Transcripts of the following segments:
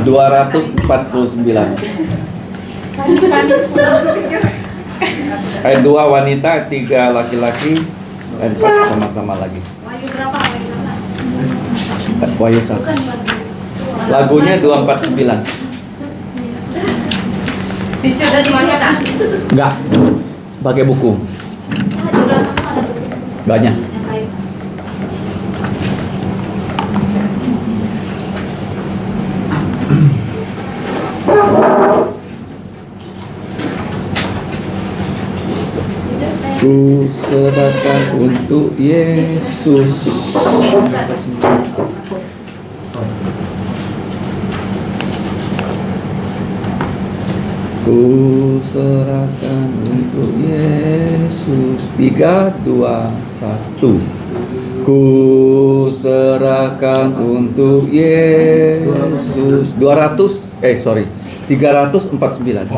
249. Ayat 2 wanita, 3 laki-laki, ayat 4 sama-sama lagi. Wahyu berapa? Wahyu 1. Lagunya 249. Sudah dibaca? Enggak. Pakai buku. Banyak. Ku serahkan untuk Yesus. Ku serahkan untuk Yesus. 3, 2, 1. Ku serahkan untuk Yesus. 349. Terus 349.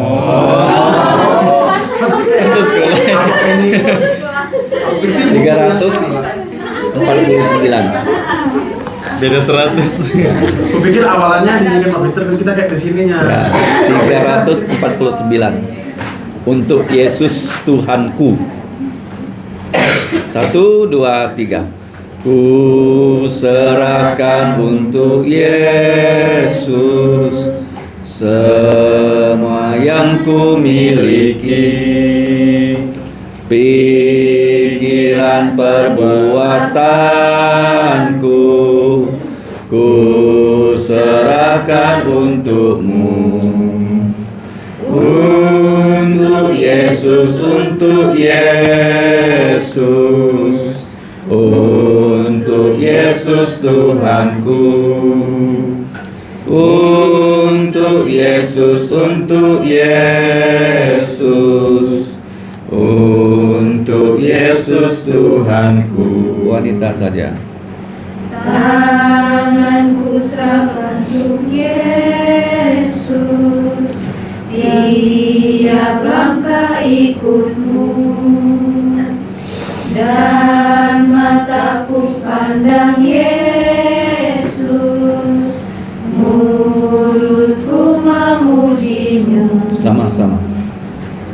beda 100. Aku pikir awalannya di sini Pak Peter, terus kita kayak di sininya. Ya, 349. Untuk Yesus Tuhanku. 1, 2, 3. Ku serahkan untuk Yesus semua yang ku miliki, pikiran perbuatanku, ku serahkan untukmu. Untuk Yesus, untuk Yesus, untuk Yesus Tuhanku. Untuk Yesus, untuk Yesus, untuk Yesus Tuhanku. Wanita saja. Tanganku serahkan untuk Yesus, tiap langkah ikutmu, dan mataku pandang Yesus, mulutku memujimu. Sama-sama.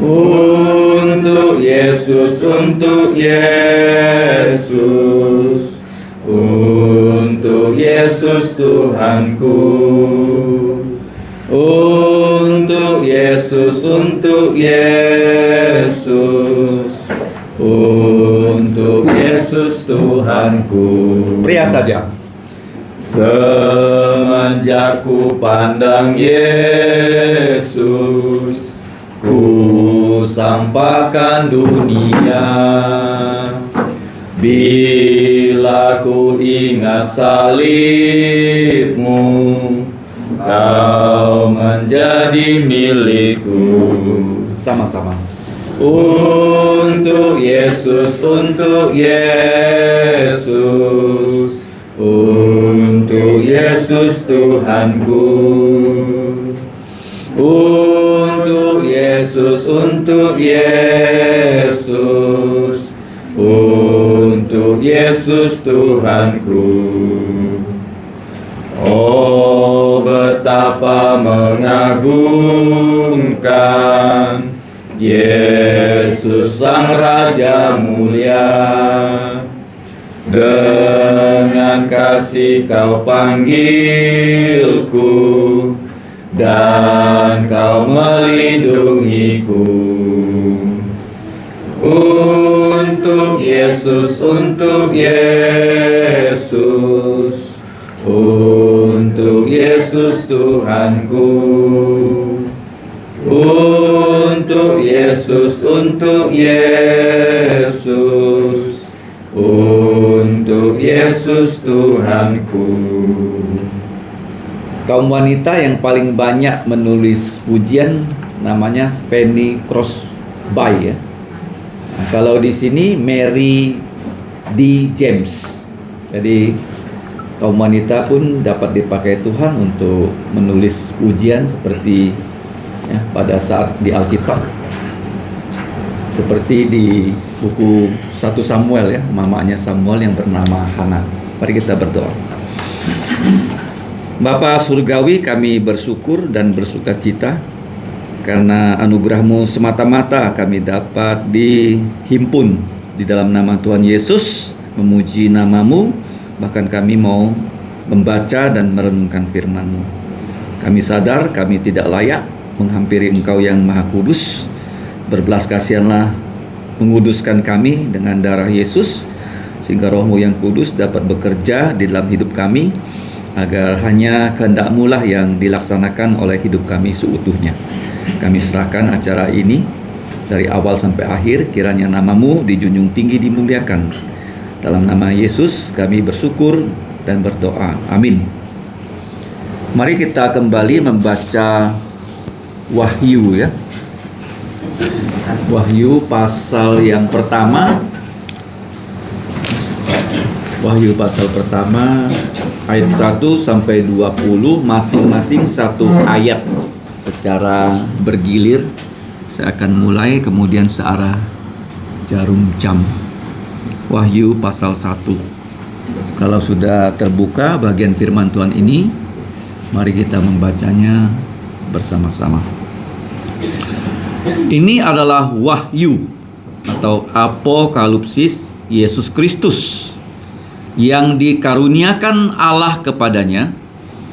Untuk Yesus, untuk Yesus, untuk Yesus Tuhanku. Untuk Yesus, untuk Yesus, untuk Yesus Tuhanku. Pria saja. Semenjak ku pandang Yesus, ku sampaikan dunia. Bila ku ingat salibmu, kau menjadi milikku. Sama-sama. Untuk Yesus, untuk Yesus, untuk Yesus Tuhanku. Untuk Yesus, untuk Yesus, untuk Yesus Tuhanku. Oh, betapa mengagumkan Yesus Sang Raja mulia. Dengan kasih kau panggilku, dan kau melindungiku. Untuk Yesus, untuk Yesus, untuk Yesus Tuhanku. Untuk Yesus, untuk Yesus, untuk Yesus Tuhanku. Kaum wanita yang paling banyak menulis pujian namanya Fanny Crosby ya. Nah, kalau di sini Mary D. James. Jadi kaum wanita pun dapat dipakai Tuhan untuk menulis pujian seperti ya, pada saat di Alkitab. Seperti di buku 1 Samuel ya, mamanya Samuel yang bernama Hana. Mari kita berdoa. Bapa Surgawi, kami bersyukur dan bersuka cita karena anugerah-Mu semata-mata kami dapat dihimpun di dalam nama Tuhan Yesus, memuji nama-Mu, bahkan kami mau membaca dan merenungkan firman-Mu. Kami sadar kami tidak layak menghampiri Engkau yang Maha Kudus. Berbelas kasihanlah menguduskan kami dengan darah Yesus, sehingga Roh-Mu yang kudus dapat bekerja di dalam hidup kami, agar hanya kehendak-Mu lah yang dilaksanakan oleh hidup kami seutuhnya. Kami serahkan acara ini dari awal sampai akhir, kiranya nama-Mu dijunjung tinggi, dimuliakan. Dalam nama Yesus kami bersyukur dan berdoa. Amin. Mari kita kembali membaca Wahyu ya. Wahyu pasal yang pertama. Wahyu pasal pertama ayat 1 sampai 20, masing-masing satu ayat secara bergilir. Saya akan mulai kemudian searah jarum jam. Wahyu pasal 1. Kalau sudah terbuka bagian firman Tuhan ini, mari kita membacanya bersama-sama. Ini adalah wahyu atau apokalipsis Yesus Kristus yang dikaruniakan Allah kepadanya,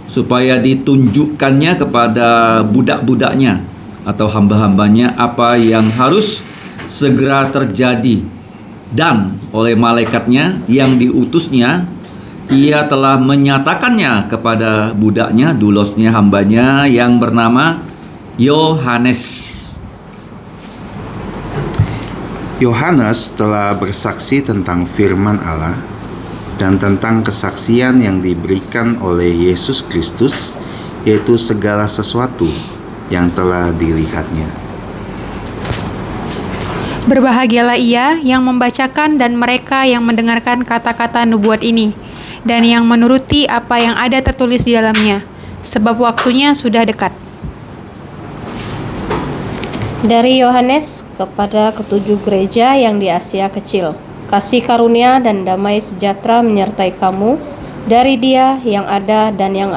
supaya ditunjukkannya kepada budak-budaknya atau hamba-hambanya apa yang harus segera terjadi. Dan oleh malaikatnya yang diutusnya, ia telah menyatakannya kepada budaknya, dulosnya, hambanya yang bernama Yohanes. Yohanes telah bersaksi tentang firman Allah dan tentang kesaksian yang diberikan oleh Yesus Kristus, yaitu segala sesuatu yang telah dilihatnya. Berbahagialah ia yang membacakan dan mereka yang mendengarkan kata-kata nubuat ini, dan yang menuruti apa yang ada tertulis di dalamnya, sebab waktunya sudah dekat. Dari Yohanes kepada ketujuh gereja yang di Asia Kecil, kasih karunia dan damai sejahtera menyertai kamu dari Dia yang ada dan yang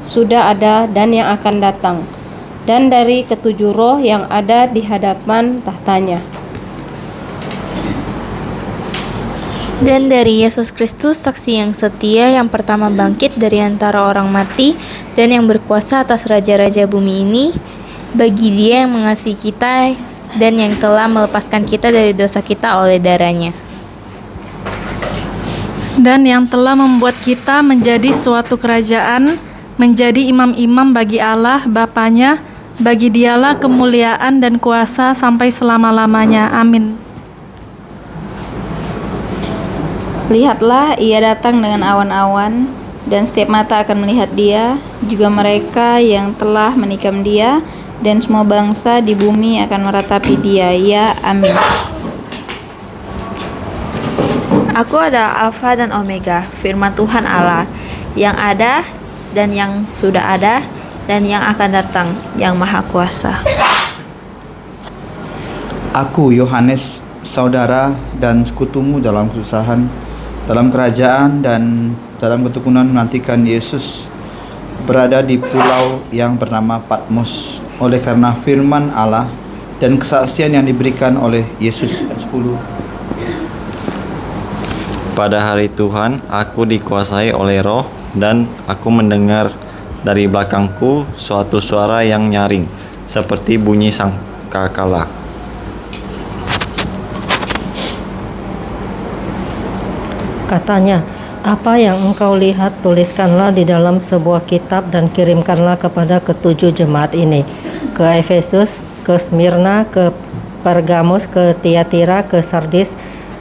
sudah ada dan yang akan datang, dan dari ketujuh roh yang ada di hadapan tahtanya. Dan dari Yesus Kristus, saksi yang setia, yang pertama bangkit dari antara orang mati, dan yang berkuasa atas raja-raja bumi ini, bagi Dia yang mengasihi kita dan yang telah melepaskan kita dari dosa kita oleh darah-Nya. Dan yang telah membuat kita menjadi suatu kerajaan, menjadi imam-imam bagi Allah Bapanya. Bagi Dialah kemuliaan dan kuasa sampai selama-lamanya. Amin. Lihatlah, ia datang dengan awan-awan, dan setiap mata akan melihat Dia, juga mereka yang telah menikam Dia, dan semua bangsa di bumi akan meratapi Dia. Ya, amin. Aku adalah Alfa dan Omega, firman Tuhan Allah, yang ada dan yang sudah ada dan yang akan datang, yang Maha Kuasa. Aku Yohanes, saudara dan sekutumu dalam kesusahan, dalam kerajaan dan dalam ketekunan menantikan Yesus, berada di pulau yang bernama Patmos oleh karena firman Allah dan kesaksian yang diberikan oleh Yesus. 10. Pada hari Tuhan, aku dikuasai oleh Roh, dan aku mendengar dari belakangku suatu suara yang nyaring, seperti bunyi sangkakala. Katanya, apa yang engkau lihat tuliskanlah di dalam sebuah kitab dan kirimkanlah kepada ketujuh jemaat ini, ke Efesus, ke Smyrna, ke Pergamos, ke Tiatira, ke Sardis,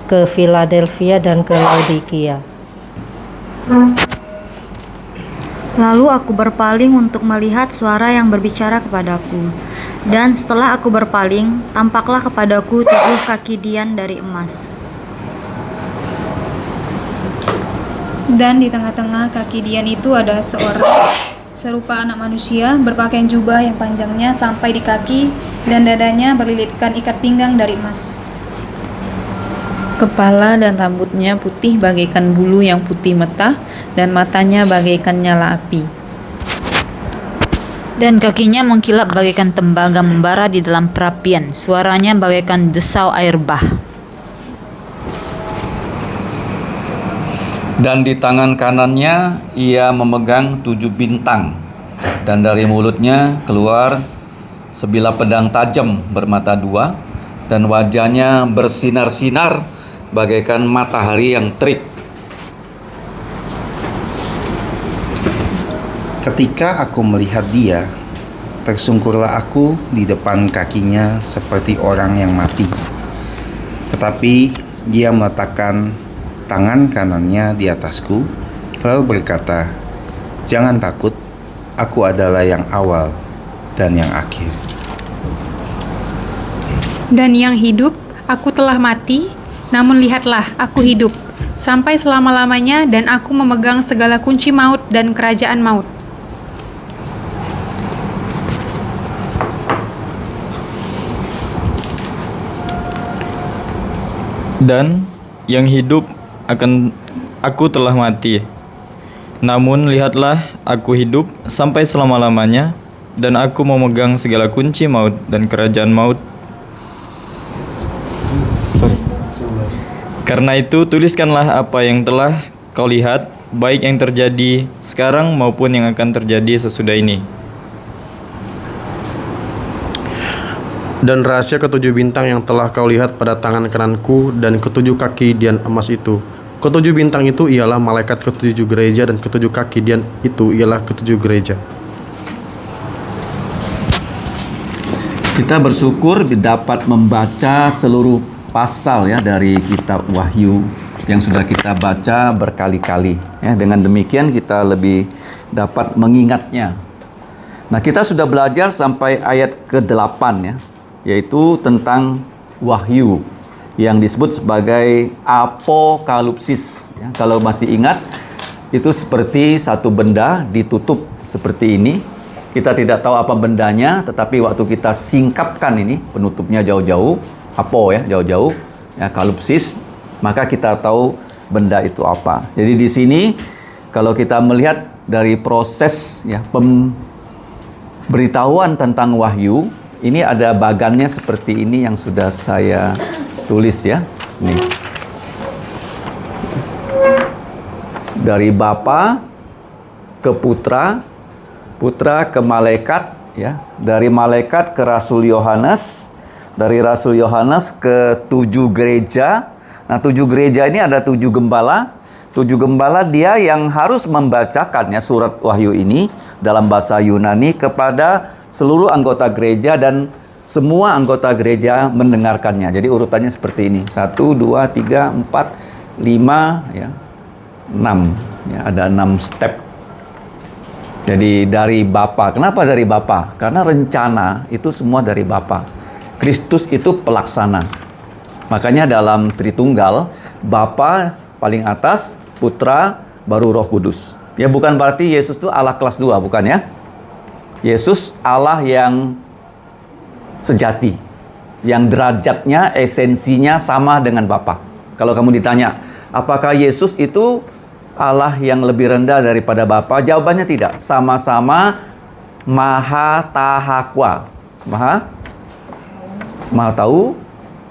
ke Philadelphia, dan ke Laodikia. Lalu aku berpaling untuk melihat suara yang berbicara kepadaku. Dan setelah aku berpaling, tampaklah kepadaku 7 kaki dian dari emas. Dan di tengah-tengah kaki dian itu ada seorang serupa anak manusia, berpakaian jubah yang panjangnya sampai di kaki, dan dadanya berlilitkan ikat pinggang dari emas. Kepala dan rambutnya putih bagaikan bulu yang putih metah, dan matanya bagaikan nyala api. Dan kakinya mengkilap bagaikan tembaga membara di dalam perapian. Suaranya bagaikan desau air bah. Dan di tangan kanannya ia memegang 7 bintang. Dan dari mulutnya keluar sebilah pedang tajam bermata 2. Dan wajahnya bersinar-sinar bagaikan matahari yang terik. Ketika aku melihat dia, tersungkurlah aku di depan kakinya seperti orang yang mati. Tetapi dia meletakkan tangan kanannya di atasku, lalu berkata, "Jangan takut, aku adalah yang awal dan yang akhir. Dan yang hidup, aku telah mati, namun lihatlah, aku hidup, sampai selama-lamanya dan aku memegang segala kunci maut dan kerajaan maut." Dan yang hidup aku telah mati. Namun lihatlah, aku hidup sampai selama-lamanya, dan aku memegang segala kunci maut dan kerajaan maut. Karena itu tuliskanlah apa yang telah kau lihat, baik yang terjadi sekarang maupun yang akan terjadi sesudah ini. Dan rahasia ketujuh bintang yang telah kau lihat pada tangan kananku dan ketujuh kaki dian emas itu. Ketujuh bintang itu ialah malaikat ketujuh gereja, dan ketujuh kaki dian itu ialah ketujuh gereja. Kita bersyukur dapat membaca seluruh pasal ya dari kitab Wahyu yang sudah kita baca berkali-kali. Ya, dengan demikian kita lebih dapat mengingatnya. Nah, kita sudah belajar sampai ayat ke-8 ya, yaitu tentang Wahyu yang disebut sebagai apokalipsis. Ya, kalau masih ingat, itu seperti satu benda ditutup seperti ini. Kita tidak tahu apa bendanya, tetapi waktu kita singkapkan ini, penutupnya jauh-jauh, jauh-jauh, ya, kalipsis, maka kita tahu benda itu apa. Jadi di sini, kalau kita melihat dari proses ya pemberitahuan tentang Wahyu, ini ada bagannya seperti ini yang sudah saya tulis ya. Nih. Dari Bapa ke Putra, Putra ke malaikat ya, dari malaikat ke Rasul Yohanes, dari Rasul Yohanes ke 7 gereja. Nah, 7 gereja ini ada 7 gembala. 7 gembala dia yang harus membacakannya surat Wahyu ini dalam bahasa Yunani kepada seluruh anggota gereja, dan semua anggota gereja mendengarkannya. Jadi urutannya seperti ini. 1, 2, 3, 4, 5, ya, 6. Ya, ada 6 step. Jadi dari Bapa. Kenapa dari Bapa? Karena rencana itu semua dari Bapa. Kristus itu pelaksana. Makanya dalam Tritunggal, Bapa paling atas, Putra, baru Roh Kudus. Ya, bukan berarti Yesus itu Allah kelas 2, bukan ya? Yesus Allah yang sejati, yang derajatnya, esensinya sama dengan Bapa. Kalau kamu ditanya, apakah Yesus itu Allah yang lebih rendah daripada Bapa? Jawabannya tidak. Sama-sama Maha Tahakwa. Maha tahu,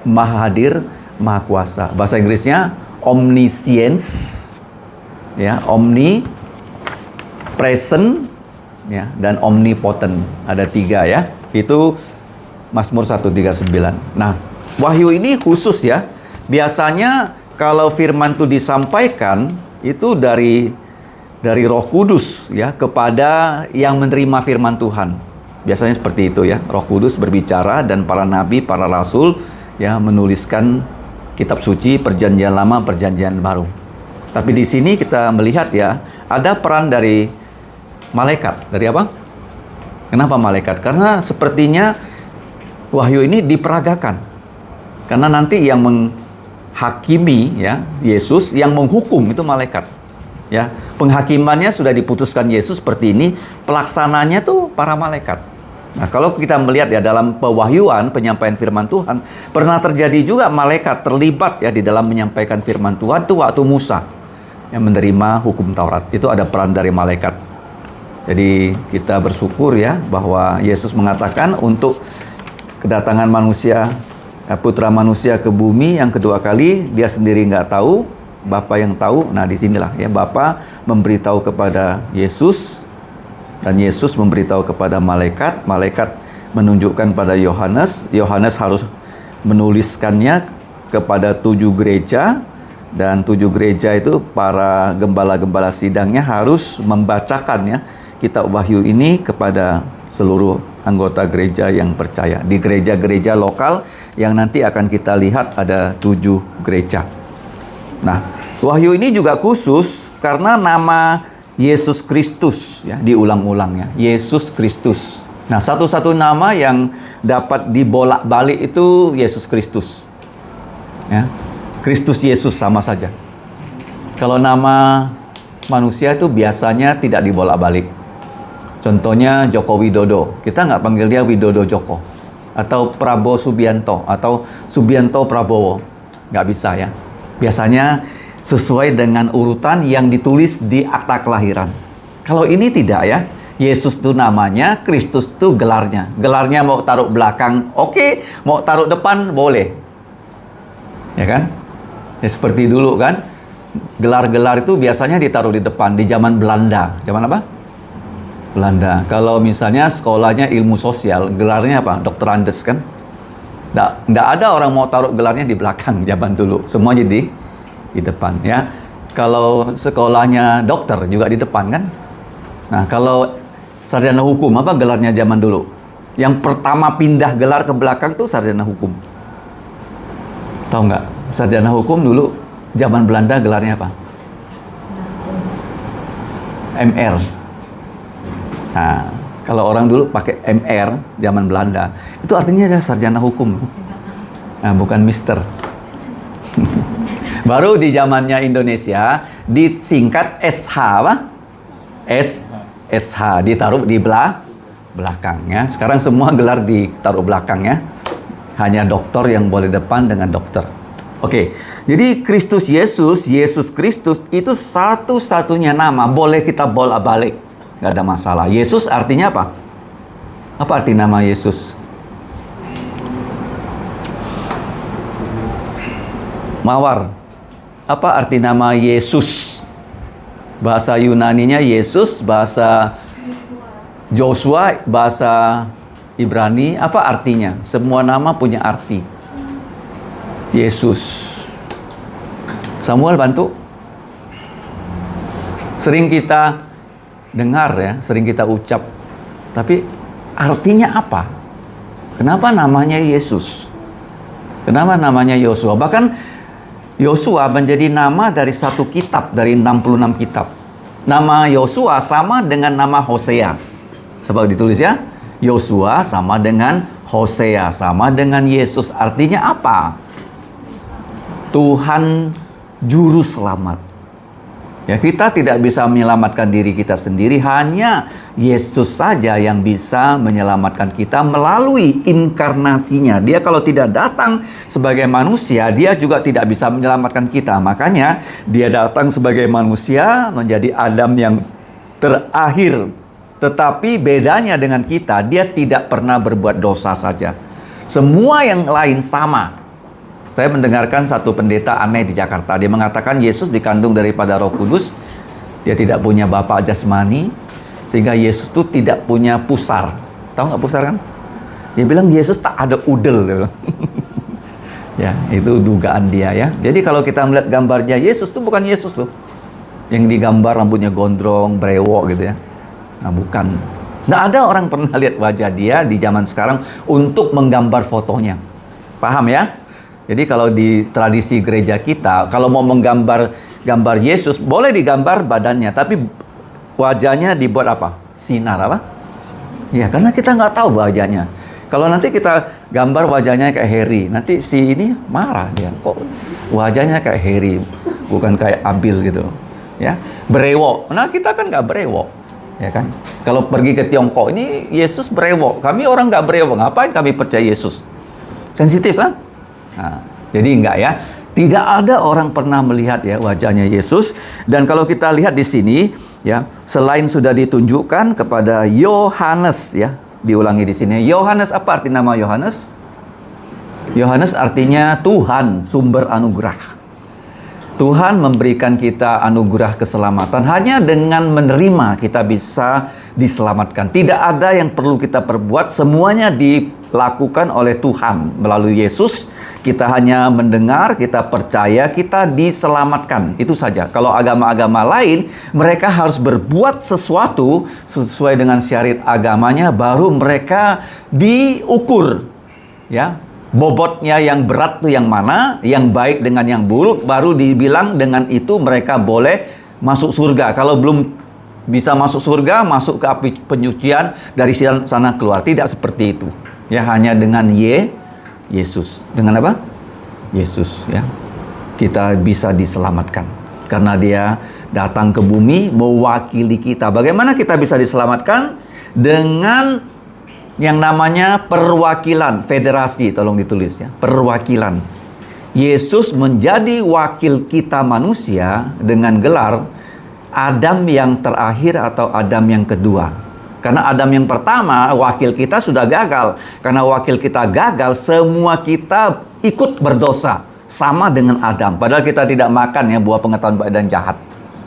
Maha hadir, Maha kuasa. Bahasa Inggrisnya omniscience, ya, omnipresent, ya, dan omnipotent. Ada 3 ya. Itu Mazmur 139. Nah, Wahyu ini khusus ya. Biasanya kalau firman itu disampaikan itu dari Roh Kudus ya kepada yang menerima firman Tuhan. Biasanya seperti itu ya. Roh Kudus berbicara dan para nabi, para rasul ya menuliskan kitab suci, perjanjian lama, perjanjian baru. Tapi di sini kita melihat ya, ada peran dari malaikat. Dari apa? Kenapa malaikat? Karena sepertinya Wahyu ini diperagakan. Karena nanti yang menghakimi ya, Yesus, yang menghukum itu malaikat. Ya, penghakimannya sudah diputuskan Yesus seperti ini, pelaksananya tuh para malaikat. Nah, kalau kita melihat ya dalam pewahyuan, penyampaian firman Tuhan, pernah terjadi juga malaikat terlibat ya di dalam menyampaikan firman Tuhan itu waktu Musa yang menerima hukum Taurat. Itu ada peran dari malaikat. Jadi kita bersyukur ya bahwa Yesus mengatakan untuk kedatangan manusia, putra manusia ke bumi yang kedua kali, dia sendiri nggak tahu, Bapa yang tahu. Nah disinilah ya, Bapa memberitahu kepada Yesus dan Yesus memberitahu kepada malaikat. Malaikat menunjukkan pada Yohanes. Yohanes harus menuliskannya kepada 7 gereja. Dan 7 gereja itu para gembala-gembala sidangnya harus membacakan ya kitab Wahyu ini kepada seluruh anggota gereja yang percaya. Di gereja-gereja lokal yang nanti akan kita lihat ada 7 gereja. Nah, Wahyu ini juga khusus karena nama Yesus Kristus ya diulang-ulang ya. Yesus Kristus. Nah, satu-satu nama yang dapat dibolak-balik itu Yesus Kristus. Ya. Kristus Yesus sama saja. Kalau nama manusia itu biasanya tidak dibolak-balik. Contohnya Joko Widodo, kita nggak panggil dia Widodo Joko, atau Prabowo Subianto, atau Subianto Prabowo, nggak bisa ya. Biasanya sesuai dengan urutan yang ditulis di akta kelahiran. Kalau ini tidak ya, Yesus itu namanya, Kristus itu gelarnya. Gelarnya mau taruh belakang, oke, mau taruh depan, boleh. Ya kan? Ya seperti dulu kan, gelar-gelar itu biasanya ditaruh di depan, di zaman Belanda. Zaman apa? Belanda. Kalau misalnya sekolahnya ilmu sosial, gelarnya apa? Dokter Andes kan? Nggak ada orang mau taruh gelarnya di belakang zaman dulu. Semuanya di depan ya. Kalau sekolahnya dokter juga di depan kan? Nah, kalau sarjana hukum, apa gelarnya zaman dulu? Yang pertama pindah gelar ke belakang tuh sarjana hukum. Tahu nggak? Sarjana hukum dulu zaman Belanda gelarnya apa? MR. Nah, kalau orang dulu pakai MR zaman Belanda, itu artinya adalah sarjana hukum. Nah, bukan mister. Baru di zamannya Indonesia disingkat SH apa? SH ditaruh di belakang ya. Sekarang semua gelar ditaruh belakang ya. Hanya doktor yang boleh depan dengan dokter. Oke, jadi Kristus Yesus, Yesus Kristus itu satu-satunya nama, boleh kita bolak-balik, nggak ada masalah. Yesus artinya apa? Apa arti nama Yesus? Mawar, apa arti nama Yesus? Bahasa Yunaninya Yesus, bahasa Joshua, bahasa Ibrani, apa artinya? Semua nama punya arti. Yesus. Samuel bantu. Sering kita dengar ya, sering kita ucap. Tapi artinya apa? Kenapa namanya Yesus? Kenapa namanya Yosua? Bahkan Yosua menjadi nama dari satu kitab, dari 66 kitab. Nama Yosua sama dengan nama Hosea. Coba ditulis ya. Yosua sama dengan Hosea, sama dengan Yesus. Artinya apa? Tuhan juru selamat. Ya, kita tidak bisa menyelamatkan diri kita sendiri, hanya Yesus saja yang bisa menyelamatkan kita melalui inkarnasinya. Dia kalau tidak datang sebagai manusia, dia juga tidak bisa menyelamatkan kita. Makanya dia datang sebagai manusia, menjadi Adam yang terakhir. Tetapi bedanya dengan kita, dia tidak pernah berbuat dosa saja. Semua yang lain sama. Saya mendengarkan satu pendeta aneh di Jakarta. Dia mengatakan Yesus dikandung daripada Roh Kudus. Dia tidak punya bapa jasmani, sehingga Yesus itu tidak punya pusar. Tahu nggak pusar kan? Dia bilang Yesus tak ada udel. Dia bilang. Ya, itu dugaan dia ya. Jadi kalau kita melihat gambarnya Yesus itu bukan Yesus loh. Yang digambar rambutnya gondrong, brewok gitu ya. Nah, bukan. Nggak ada orang pernah lihat wajah dia di zaman sekarang untuk menggambar fotonya. Paham ya? Jadi kalau di tradisi gereja kita, kalau mau menggambar gambar Yesus, boleh digambar badannya, tapi wajahnya dibuat apa? Sinar apa? Ya, karena kita nggak tahu wajahnya. Kalau nanti kita gambar wajahnya kayak Harry, nanti si ini marah dia. Kok wajahnya kayak Harry, bukan kayak Abil gitu. Ya, brewok. Nah, kita kan nggak brewok. Ya kan? Kalau pergi ke Tiongkok ini Yesus brewok. Kami orang nggak brewok. Ngapain kami percaya Yesus? Sensitif kan? Nah, jadi enggak ya. Tidak ada orang pernah melihat ya wajahnya Yesus. Dan kalau kita lihat di sini, Ya, selain sudah ditunjukkan kepada Yohanes, ya, diulangi di sini. Yohanes, apa arti nama Yohanes? Yohanes artinya Tuhan, sumber anugerah. Tuhan memberikan kita anugerah keselamatan. Hanya dengan menerima kita bisa diselamatkan. Tidak ada yang perlu kita perbuat, semuanya dilakukan oleh Tuhan melalui Yesus. Kita hanya mendengar, kita percaya, kita diselamatkan. Itu saja. Kalau agama-agama lain, mereka harus berbuat sesuatu sesuai dengan syariat agamanya, baru mereka diukur. Ya, bobotnya yang berat tuh yang mana, yang baik dengan yang buruk, baru dibilang dengan itu mereka boleh masuk surga. Kalau belum bisa masuk surga, masuk ke api penyucian, dari sana keluar. Tidak seperti itu. Ya, hanya dengan Yesus. Dengan apa? Yesus, ya. Kita bisa diselamatkan. Karena dia datang ke bumi mewakili kita. Bagaimana kita bisa diselamatkan? Dengan yang namanya perwakilan, federasi, tolong ditulis ya, perwakilan. Yesus menjadi wakil kita manusia dengan gelar Adam yang terakhir atau Adam yang kedua. Karena Adam yang pertama, wakil kita sudah gagal. Karena wakil kita gagal, semua kita ikut berdosa. Sama dengan Adam. Padahal kita tidak makan ya buah pengetahuan baik dan jahat.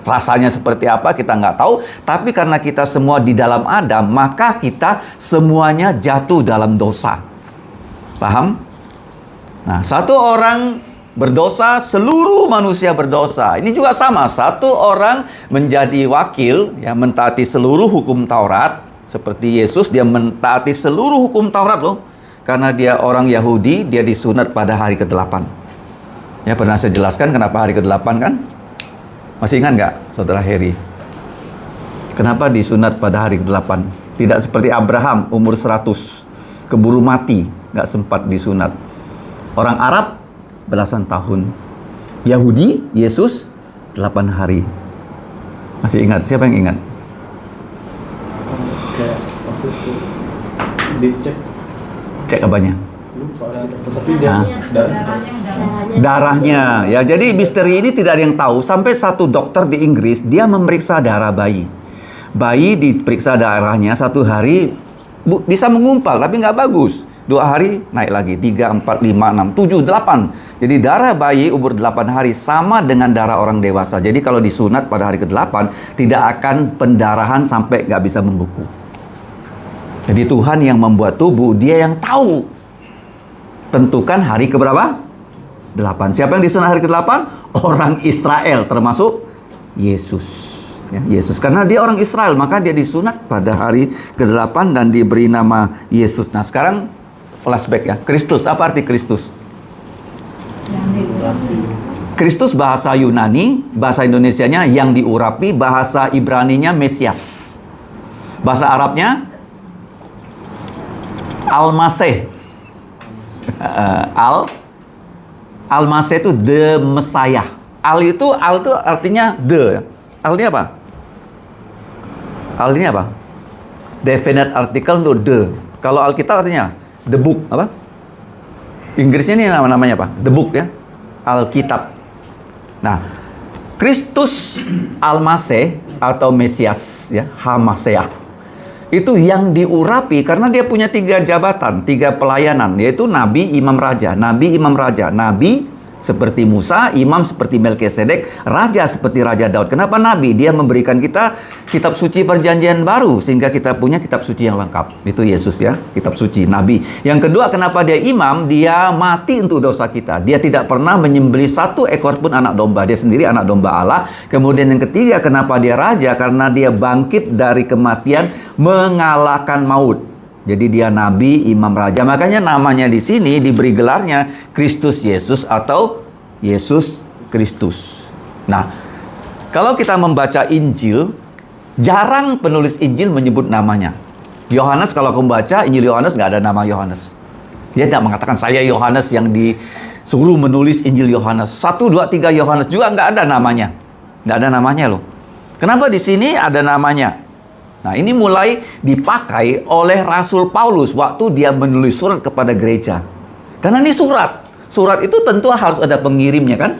Rasanya seperti apa kita nggak tahu, tapi karena kita semua di dalam Adam, maka kita semuanya jatuh dalam dosa. Paham? Nah, satu orang berdosa, seluruh manusia berdosa. Ini juga sama, satu orang menjadi wakil, ya, mentaati seluruh hukum Taurat. Seperti Yesus, dia mentaati seluruh hukum Taurat loh. Karena dia orang Yahudi, dia disunat pada hari ke-8. Ya, pernah saya jelaskan kenapa hari ke-8 kan? Masih ingat nggak, Saudara Heri? Kenapa disunat pada hari ke-8? Tidak seperti Abraham, umur 100, keburu mati, nggak sempat disunat. Orang Arab, belasan tahun. Yahudi, Yesus, 8 hari. Masih ingat? Siapa yang ingat? Dicek. Cek apanya? Tapi dia darahnya, ya. Jadi misteri ini tidak ada yang tahu. Sampai satu dokter di Inggris, dia memeriksa darah bayi. Bayi diperiksa darahnya 1 hari, bisa mengumpal, tapi nggak bagus. 2 hari naik lagi, 3, 4, 5, 6, 7, 8. Jadi darah bayi umur 8 hari sama dengan darah orang dewasa. Jadi kalau disunat pada hari ke-8, tidak akan pendarahan sampai nggak bisa membeku. Jadi Tuhan yang membuat tubuh, dia yang tahu. Tentukan hari keberapa? 8. Siapa yang disunat hari ke-8? Orang Israel, termasuk Yesus. Ya, Yesus. Karena dia orang Israel, maka dia disunat pada hari ke-8 dan diberi nama Yesus. Nah, sekarang flashback ya. Kristus, apa arti Kristus? Kristus bahasa Yunani, bahasa Indonesianya yang diurapi, bahasa Ibraninya Mesias. Bahasa Arabnya Al-Masih. Al-Masih itu the Messiah. Al itu artinya the. Al ini apa? Al ini apa? Definite article untuk the. Kalau Alkitab artinya the book, apa? Inggrisnya ini namanya apa? The book ya. Alkitab. Nah, Kristus Al-Masih atau Mesias ya, Hamaseah. Itu yang diurapi karena dia punya 3 jabatan, 3 pelayanan, yaitu Nabi, Imam, Raja. Nabi, Imam, Raja. Nabi seperti Musa, imam seperti Melkisedek, raja seperti Raja Daud. Kenapa Nabi? Dia memberikan kita kitab suci perjanjian baru sehingga kita punya kitab suci yang lengkap. Itu Yesus ya, kitab suci, Nabi. Yang kedua, kenapa dia imam? Dia mati untuk dosa kita. Dia tidak pernah menyembelih 1 ekor pun anak domba. Dia sendiri anak domba Allah. Kemudian yang ketiga, kenapa dia raja? Karena dia bangkit dari kematian, mengalahkan maut. Jadi dia nabi, imam, raja. Makanya namanya di sini diberi gelarnya Kristus Yesus atau Yesus Kristus. Nah, kalau kita membaca Injil, jarang penulis Injil menyebut namanya. Yohanes, kalau kamu baca Injil Yohanes, nggak ada nama Yohanes. Dia tidak mengatakan saya Yohanes yang disuruh menulis Injil Yohanes. 1, 2, 3 Yohanes juga nggak ada namanya. Nggak ada namanya loh. Kenapa di sini ada namanya? Nah, ini mulai dipakai oleh Rasul Paulus waktu dia menulis surat kepada gereja. Karena ini surat. Surat itu tentu harus ada pengirimnya kan?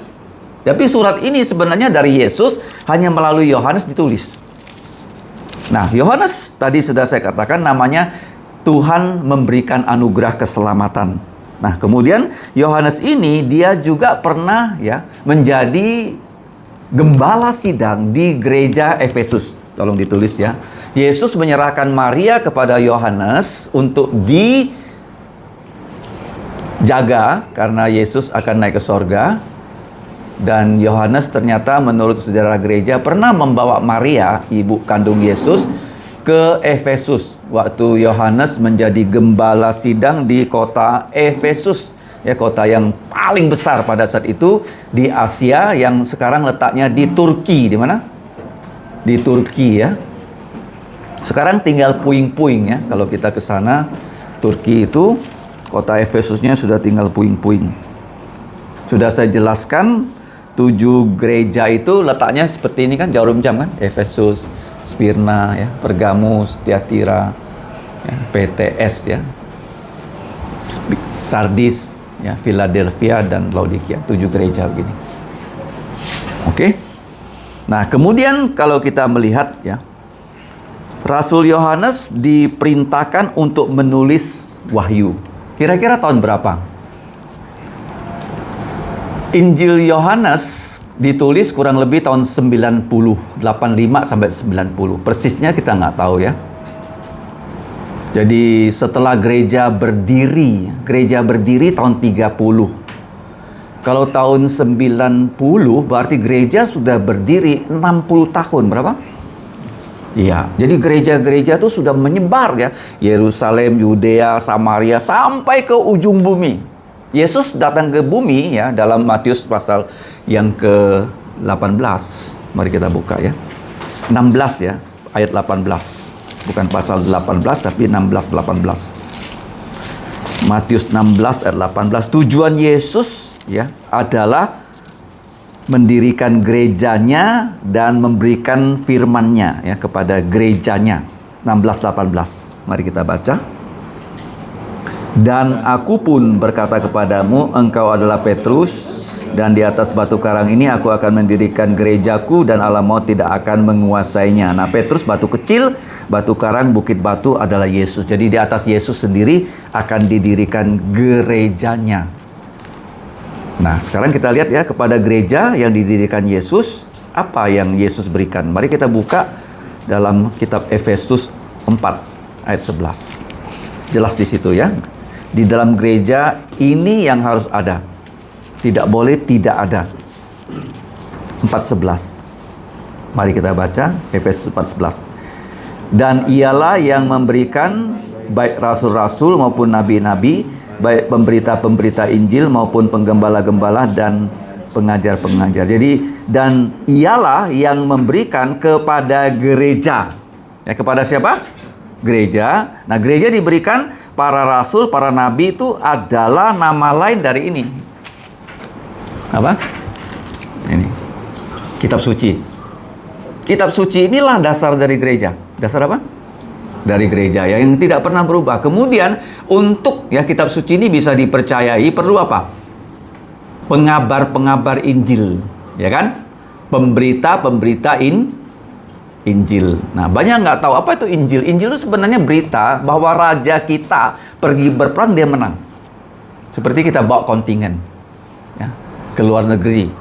Tapi surat ini sebenarnya dari Yesus hanya melalui Yohanes ditulis. Nah, Yohanes tadi sudah saya katakan namanya Tuhan memberikan anugerah keselamatan. Nah, kemudian Yohanes ini dia juga pernah ya menjadi gembala sidang di gereja Efesus. Tolong ditulis ya. Yesus menyerahkan Maria kepada Yohanes untuk dijaga karena Yesus akan naik ke sorga. Dan Yohanes ternyata menurut sejarah gereja pernah membawa Maria, ibu kandung Yesus, ke Efesus. Waktu Yohanes menjadi gembala sidang di kota Efesus. Ya, kota yang paling besar pada saat itu di Asia, yang sekarang letaknya di Turki. Di mana? Di Turki ya. Sekarang tinggal puing-puing ya. Kalau kita ke sana, Turki itu, kota Efesusnya sudah tinggal puing-puing. Sudah saya jelaskan, 7 gereja itu letaknya seperti ini kan, jarum jam kan? Efesus, Smyrna, ya, Pergamus, Tiatira, ya, PTS ya, Sardis, ya, Philadelphia dan Laodikia. 7 gereja begini. Oke. Nah, kemudian kalau kita melihat ya, Rasul Yohanes diperintahkan untuk menulis wahyu. Kira-kira tahun berapa? Injil Yohanes ditulis kurang lebih tahun 90, 85 sampai 90. Persisnya kita nggak tahu ya. Jadi setelah gereja berdiri tahun 30. Kalau tahun 90 berarti gereja sudah berdiri 60 tahun. Berapa? Iya, jadi gereja-gereja itu sudah menyebar ya. Yerusalem, Yudea, Samaria sampai ke ujung bumi. Yesus datang ke bumi ya dalam Matius pasal yang ke-18. Mari kita buka ya. 16 ya, ayat 18. Bukan pasal 18 tapi 16-18. Matius 16 ayat 18. Tujuan Yesus ya adalah mendirikan gerejanya dan memberikan firman-Nya ya kepada gerejanya. 16-18. Mari kita baca. Dan aku pun berkata kepadamu, engkau adalah Petrus, dan di atas batu karang ini aku akan mendirikan gerejaku, dan alam maut tidak akan menguasainya. Nah, Petrus batu kecil, batu karang, bukit batu adalah Yesus. Jadi di atas Yesus sendiri akan didirikan gerejanya. Nah, sekarang kita lihat ya, kepada gereja yang didirikan Yesus, apa yang Yesus berikan. Mari kita buka dalam kitab Efesus 4 ayat 11. Jelas di situ ya. Di dalam gereja ini yang harus ada. Tidak boleh tidak ada. 4:11. Mari kita baca Efesus 4:11. Dan ialah yang memberikan baik rasul-rasul maupun nabi-nabi, baik pemberita-pemberita Injil maupun penggembala-gembala dan pengajar-pengajar. Jadi dan ialah yang memberikan kepada gereja. Ya, kepada siapa? Gereja. Nah, gereja diberikan para rasul, para nabi itu adalah nama lain dari ini. Apa? Ini. Kitab suci. Kitab suci inilah dasar dari gereja. Dasar apa? Dari gereja ya, yang tidak pernah berubah. Kemudian untuk ya kitab suci ini bisa dipercayai perlu apa? Pengabar-pengabar Injil, ya kan? Pemberita-pemberita Injil. Nah, banyak nggak tahu apa itu Injil. Injil itu sebenarnya berita bahwa raja kita pergi berperang, dia menang. Seperti kita bawa kontingen ya, ke luar negeri.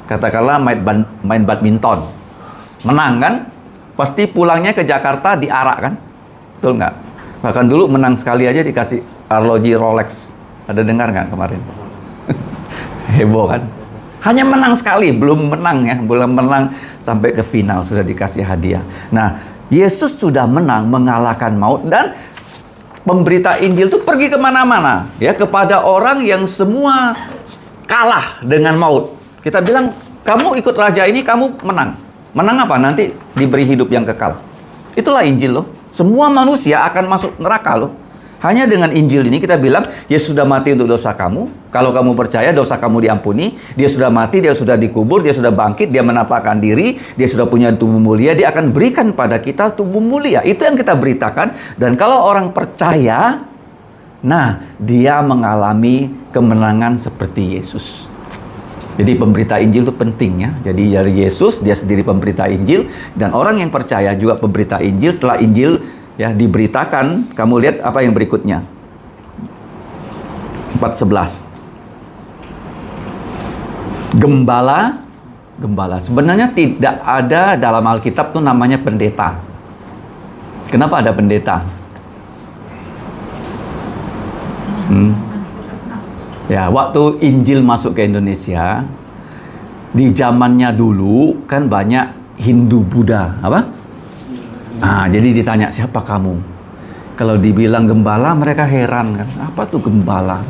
Katakanlah main badminton. Menang kan? Pasti pulangnya ke Jakarta diarak kan? Betul nggak? Bahkan dulu menang sekali aja dikasih arloji Rolex. Ada dengar nggak kemarin? Heboh kan? Hanya menang sekali, belum menang sampai ke final sudah dikasih hadiah. Nah, Yesus sudah menang, mengalahkan maut, dan pemberita Injil itu pergi kemana-mana ya, kepada orang yang semua kalah dengan maut. Kita bilang, kamu ikut raja ini, kamu menang. Menang apa? Nanti diberi hidup yang kekal. Itulah Injil loh. Semua manusia akan masuk neraka loh. Hanya dengan Injil ini kita bilang, Yesus sudah mati untuk dosa kamu. Kalau kamu percaya, dosa kamu diampuni. Dia sudah mati, dia sudah dikubur, dia sudah bangkit, dia menampakkan diri, dia sudah punya tubuh mulia, dia akan berikan pada kita tubuh mulia. Itu yang kita beritakan. Dan kalau orang percaya, nah, dia mengalami kemenangan seperti Yesus. Jadi pemberita Injil itu penting ya. Jadi dari Yesus, dia sendiri pemberita Injil, dan orang yang percaya juga pemberita Injil. Setelah Injil ya diberitakan, kamu lihat apa yang berikutnya. 4:11. Gembala. Sebenarnya tidak ada dalam Alkitab tuh namanya pendeta. Kenapa ada pendeta? Ya, waktu Injil masuk ke Indonesia, di zamannya dulu kan banyak Hindu Buddha, apa? Jadi ditanya, siapa kamu? Kalau dibilang gembala, mereka heran kan. Apa tuh gembala?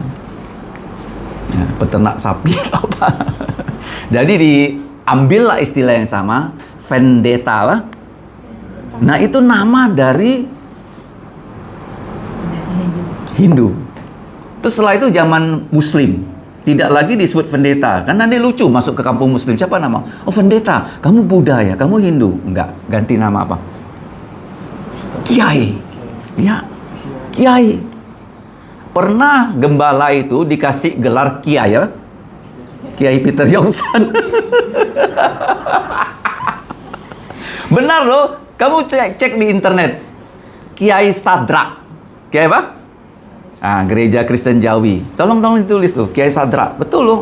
Ya, peternak sapi apa? Jadi diambillah istilah yang sama, vendetta, apa? Nah, itu nama dari Hindu. Terus setelah itu zaman Muslim, tidak lagi disebut pendeta. Kan nanti lucu masuk ke kampung Muslim, siapa nama? Oh, pendeta, kamu Buddha ya, kamu Hindu. Enggak, ganti nama apa? Kiai. Ya, Kiai. Pernah gembala itu dikasih gelar Kiai ya? Kiai Peter Yongsan. Benar loh, kamu cek di internet. Kiai Sadrak. Kiai apa? Gereja Kristen Jawi. Tolong ditulis tuh, Kiai Sadrak. Betul loh.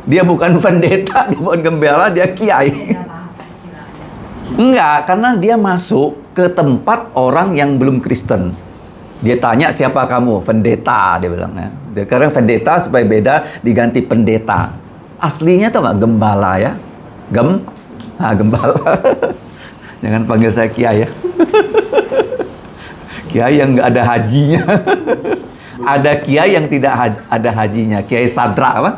Dia bukan pendeta, dia bukan gembala, dia kiai. Enggak, karena dia masuk ke tempat orang yang belum Kristen. Dia tanya, siapa kamu? Pendeta, dia bilang ya. Sekarang pendeta supaya beda diganti pendeta. Aslinya tuh nggak gembala ya. Gembala. Jangan panggil saya kiai ya. Kiai yang nggak ada hajinya. Ada kiai yang tidak ada hajinya. Kiai Sadrak apa?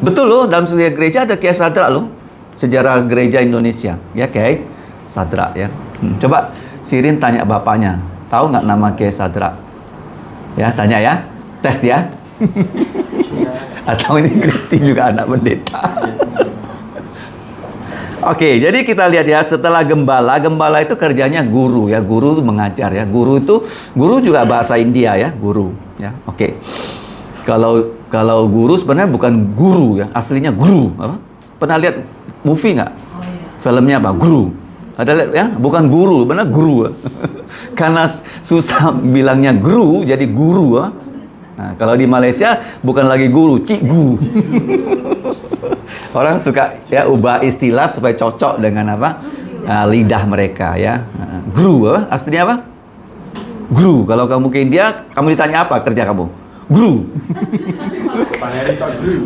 Betul loh, dalam sejarah gereja ada Kiai Sadrak loh. Sejarah gereja Indonesia. Ya, Kiai Sadrak ya. Coba Sirin tanya bapaknya, tahu nggak nama Kiai Sadrak? Ya, tanya ya. Tes ya. Atau ini Kristi juga anak pendeta. Oke, jadi kita lihat ya, setelah gembala itu kerjanya guru ya, guru itu mengajar ya, guru juga bahasa India ya, guru ya. Oke. Kalau guru sebenarnya bukan guru ya, aslinya guru. Apa? Pernah lihat movie nggak? Filmnya apa? Guru. Ada lihat ya? Bukan guru, benar guru. Karena susah bilangnya guru, jadi guru. Nah, kalau di Malaysia bukan lagi guru, cikgu. Orang suka ya ubah istilah supaya cocok dengan apa? Lidah mereka ya. Guru, aslinya apa? Guru. Kalau kamu ke India, kamu ditanya apa kerja kamu? Guru.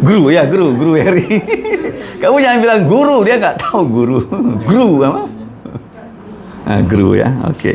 Guru ya, guru Heri. Kamu jangan bilang guru, dia nggak tahu guru. Guru apa? Guru ya, oke.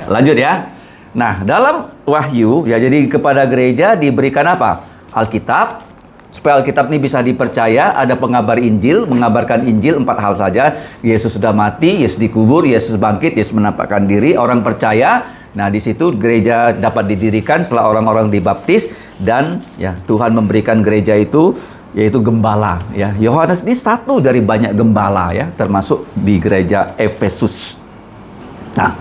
Lanjut ya. Nah, dalam Wahyu ya, jadi kepada gereja diberikan apa? Alkitab. Supaya Alkitab ini bisa dipercaya, ada pengabar Injil, mengabarkan Injil 4 hal saja. Yesus sudah mati, Yesus dikubur, Yesus bangkit, Yesus menampakkan diri, orang percaya. Nah, di situ gereja dapat didirikan setelah orang-orang dibaptis, dan ya Tuhan memberikan gereja itu yaitu gembala ya. Yohanes ini satu dari banyak gembala ya, termasuk di gereja Efesus. Nah,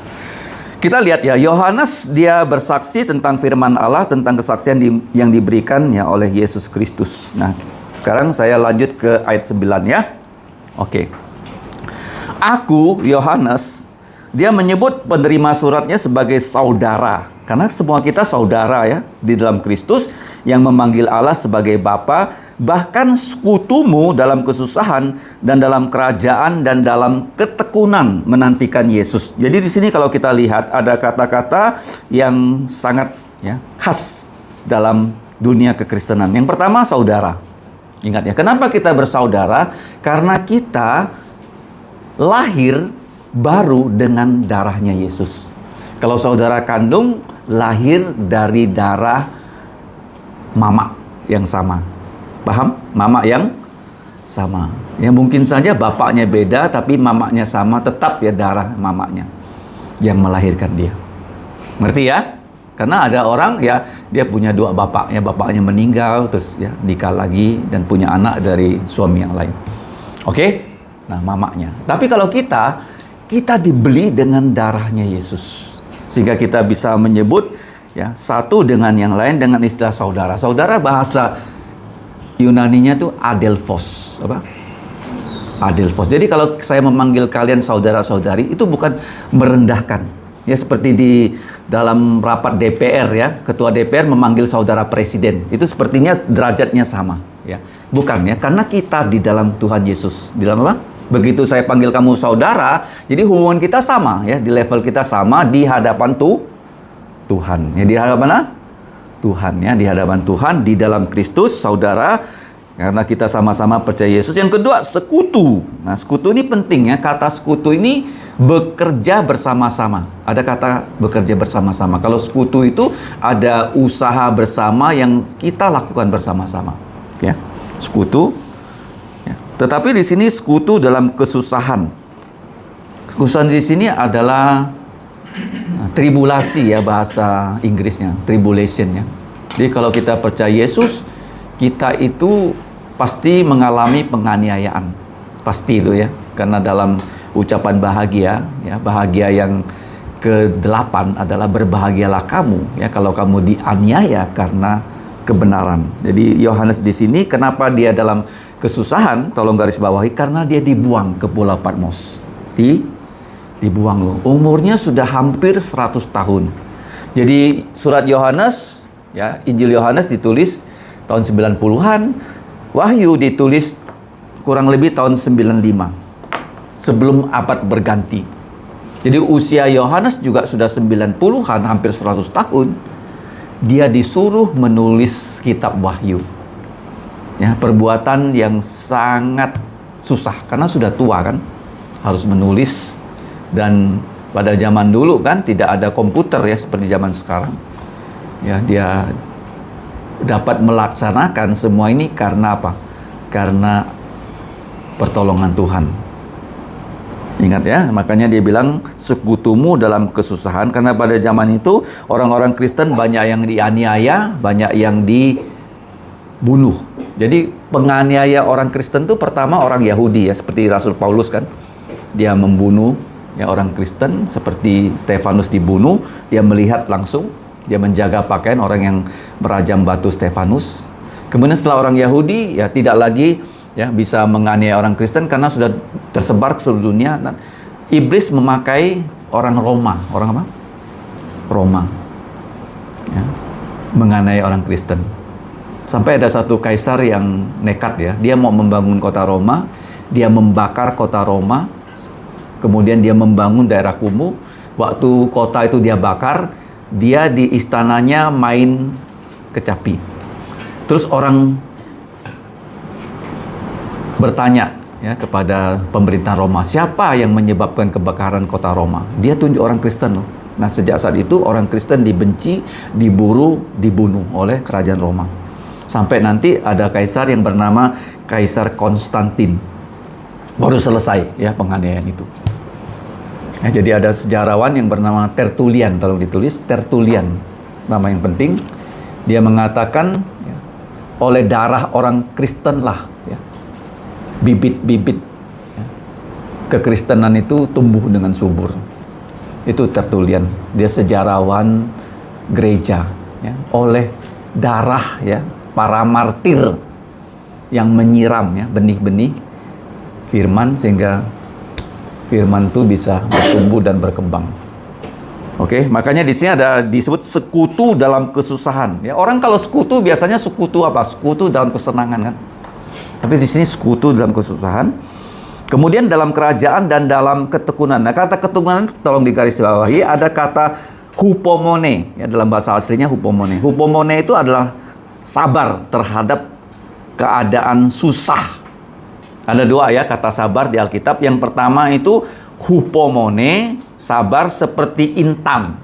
kita lihat ya, Yohanes dia bersaksi tentang firman Allah, tentang kesaksian yang diberikan ya oleh Yesus Kristus. Nah, sekarang saya lanjut ke ayat 9 ya. Oke. Aku, Yohanes, dia menyebut penerima suratnya sebagai saudara. Karena semua kita saudara ya di dalam Kristus, yang memanggil Allah sebagai Bapa, bahkan sekutumu dalam kesusahan dan dalam kerajaan dan dalam ketekunan menantikan Yesus. Jadi di sini kalau kita lihat ada kata-kata yang sangat ya khas dalam dunia kekristenan. Yang pertama, saudara. Ingat ya, kenapa kita bersaudara? Karena kita lahir baru dengan darahnya Yesus. Kalau saudara kandung lahir dari darah mama yang sama. Paham? Mama yang sama. Ya mungkin saja bapaknya beda, tapi mamanya sama, tetap ya darah mamanya yang melahirkan dia. Ngerti ya? Karena ada orang ya, dia punya dua bapaknya, bapaknya meninggal, terus ya nikah lagi dan punya anak dari suami yang lain. Oke? Nah, mamanya. Tapi kalau kita dibeli dengan darahnya Yesus. Sehingga kita bisa menyebut ya satu dengan yang lain dengan istilah saudara. Saudara bahasa Yunaninya tuh adelphos. Apa? Adelphos. Jadi kalau saya memanggil kalian saudara-saudari, itu bukan merendahkan. Ya, seperti di dalam rapat DPR ya, ketua DPR memanggil saudara presiden. Itu sepertinya derajatnya sama ya. Bukan ya, karena kita di dalam Tuhan Yesus. Di dalam apa? Begitu saya panggil kamu saudara, jadi hubungan kita sama ya, di level kita sama di hadapan Tuhan. Ya, di hadapan mana? Tuhan ya, di hadapan Tuhan, di dalam Kristus, saudara, karena kita sama-sama percaya Yesus. Yang kedua, sekutu. Nah, sekutu ini penting ya. Kata sekutu ini bekerja bersama-sama. Ada kata bekerja bersama-sama. Kalau sekutu itu ada usaha bersama yang kita lakukan bersama-sama. Ya, sekutu. Ya. Tetapi di sini sekutu dalam kesusahan. Kesusahan di sini adalah tribulasi ya, bahasa Inggrisnya, tribulation ya. Jadi kalau kita percaya Yesus, kita itu pasti mengalami penganiayaan. Pasti itu ya. Karena dalam ucapan bahagia ya, bahagia yang ke-8 adalah berbahagialah kamu ya kalau kamu dianiaya karena kebenaran. Jadi Yohanes di sini kenapa dia dalam kesusahan, tolong garis bawahi, karena dia dibuang ke Pulau Patmos. Dibuang loh. Umurnya sudah hampir 100 tahun. Jadi surat Yohanes ya, Injil Yohanes ditulis tahun 90-an, Wahyu ditulis kurang lebih tahun 95. Sebelum abad berganti. Jadi usia Yohanes juga sudah 90-an, hampir 100 tahun. Dia disuruh menulis kitab Wahyu. Ya, perbuatan yang sangat susah karena sudah tua kan, harus menulis. Dan pada zaman dulu kan tidak ada komputer ya seperti zaman sekarang. Ya, dia dapat melaksanakan semua ini karena apa? Karena pertolongan Tuhan. Ingat ya, makanya dia bilang sekutumu dalam kesusahan, karena pada zaman itu orang-orang Kristen banyak yang dianiaya, banyak yang dibunuh. Jadi penganiaya orang Kristen itu pertama orang Yahudi ya, seperti Rasul Paulus kan. Dia membunuh ya orang Kristen, seperti Stefanus dibunuh, dia melihat langsung, dia menjaga pakaian orang yang merajam batu Stefanus. Kemudian setelah orang Yahudi ya tidak lagi ya bisa menganiaya orang Kristen karena sudah tersebar ke seluruh dunia. Dan iblis memakai orang Roma. Orang apa? Roma. Ya, menganiaya orang Kristen. Sampai ada satu kaisar yang nekat ya. Dia mau membangun kota Roma. Dia membakar kota Roma. Kemudian dia membangun daerah kumuh. Waktu kota itu dia bakar, dia di istananya main kecapi. Terus orang bertanya ya kepada pemerintah Roma, siapa yang menyebabkan kebakaran kota Roma? Dia tunjuk orang Kristen loh. Nah, sejak saat itu orang Kristen dibenci, diburu, dibunuh oleh kerajaan Roma. Sampai nanti ada kaisar yang bernama Kaisar Konstantin. Baru selesai ya penganiayaan itu. Ya, jadi ada sejarawan yang bernama Tertullian, tolong ditulis Tertullian, nama yang penting. Dia mengatakan ya, oleh darah orang Kristen lah ya, bibit-bibit ya, kekristenan itu tumbuh dengan subur. Itu Tertullian, dia sejarawan gereja ya, oleh darah ya para martir yang menyiram ya benih-benih firman sehingga firman itu bisa bertumbuh dan berkembang. Oke, makanya di sini ada disebut sekutu dalam kesusahan. Ya, orang kalau sekutu biasanya sekutu apa? Sekutu dalam kesenangan kan. Tapi di sini sekutu dalam kesusahan. Kemudian dalam kerajaan dan dalam ketekunan. Nah, kata ketekunan tolong digarisbawahi, ada kata hupomone ya, dalam bahasa aslinya hupomone. Hupomone itu adalah sabar terhadap keadaan susah. Ada dua ya kata sabar di Alkitab. Yang pertama itu hupomone, sabar seperti intan.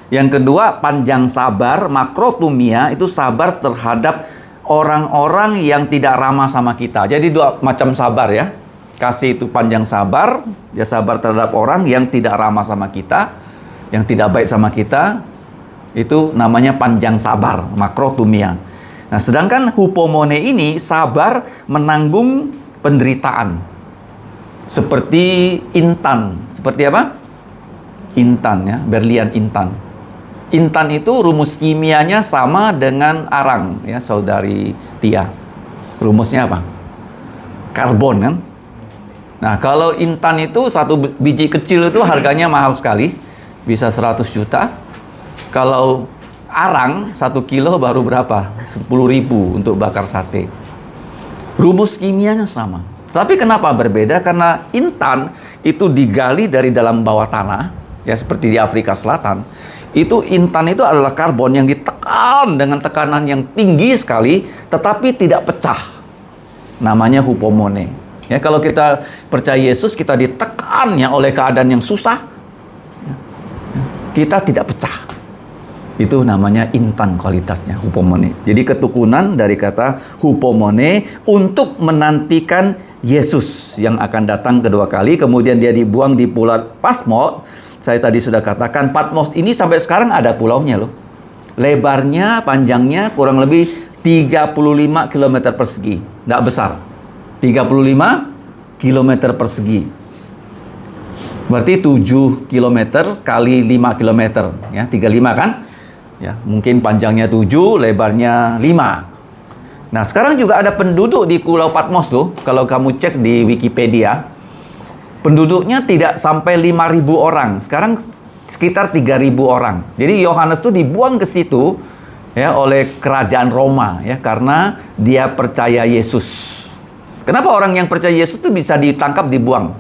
Yang kedua panjang sabar, makrotumia, itu sabar terhadap orang-orang yang tidak ramah sama kita. Jadi dua macam sabar ya. Kasih itu panjang sabar, ya sabar terhadap orang yang tidak ramah sama kita, yang tidak baik sama kita. Itu namanya panjang sabar, makrotumia. Nah, sedangkan hupomone ini sabar menanggung penderitaan. Seperti intan. Seperti apa? Intan ya, berlian intan. Intan itu rumus kimianya sama dengan arang ya, saudari Tia. Rumusnya apa? Karbon kan? Nah, kalau intan itu satu biji kecil itu harganya mahal sekali, bisa 100 juta. Kalau arang 1 kilo baru berapa? 10.000 untuk bakar sate. Rumus kimianya sama. Tapi kenapa berbeda? Karena intan itu digali dari dalam bawah tanah, ya seperti di Afrika Selatan. Itu intan itu adalah karbon yang ditekan dengan tekanan yang tinggi sekali, tetapi tidak pecah. Namanya hupomone. Ya, kalau kita percaya Yesus, kita ditekan ya oleh keadaan yang susah, kita tidak pecah. Itu namanya intan kualitasnya, hupomone. Jadi ketukunan dari kata hupomone untuk menantikan Yesus yang akan datang kedua kali. Kemudian dia dibuang di pulau Patmos. Saya tadi sudah katakan Patmos ini sampai sekarang ada pulaunya loh. Lebarnya, panjangnya kurang lebih 35 km persegi. Nggak besar. 35 km persegi. Berarti 7 km kali 5 km. Ya, 35 kan? Ya, mungkin panjangnya 7, lebarnya 5. Nah, sekarang juga ada penduduk di Pulau Patmos tuh. Kalau kamu cek di Wikipedia, penduduknya tidak sampai 5.000 orang. Sekarang sekitar 3.000 orang. Jadi Yohanes tuh dibuang ke situ ya oleh kerajaan Roma ya, karena dia percaya Yesus. Kenapa orang yang percaya Yesus itu bisa ditangkap, dibuang?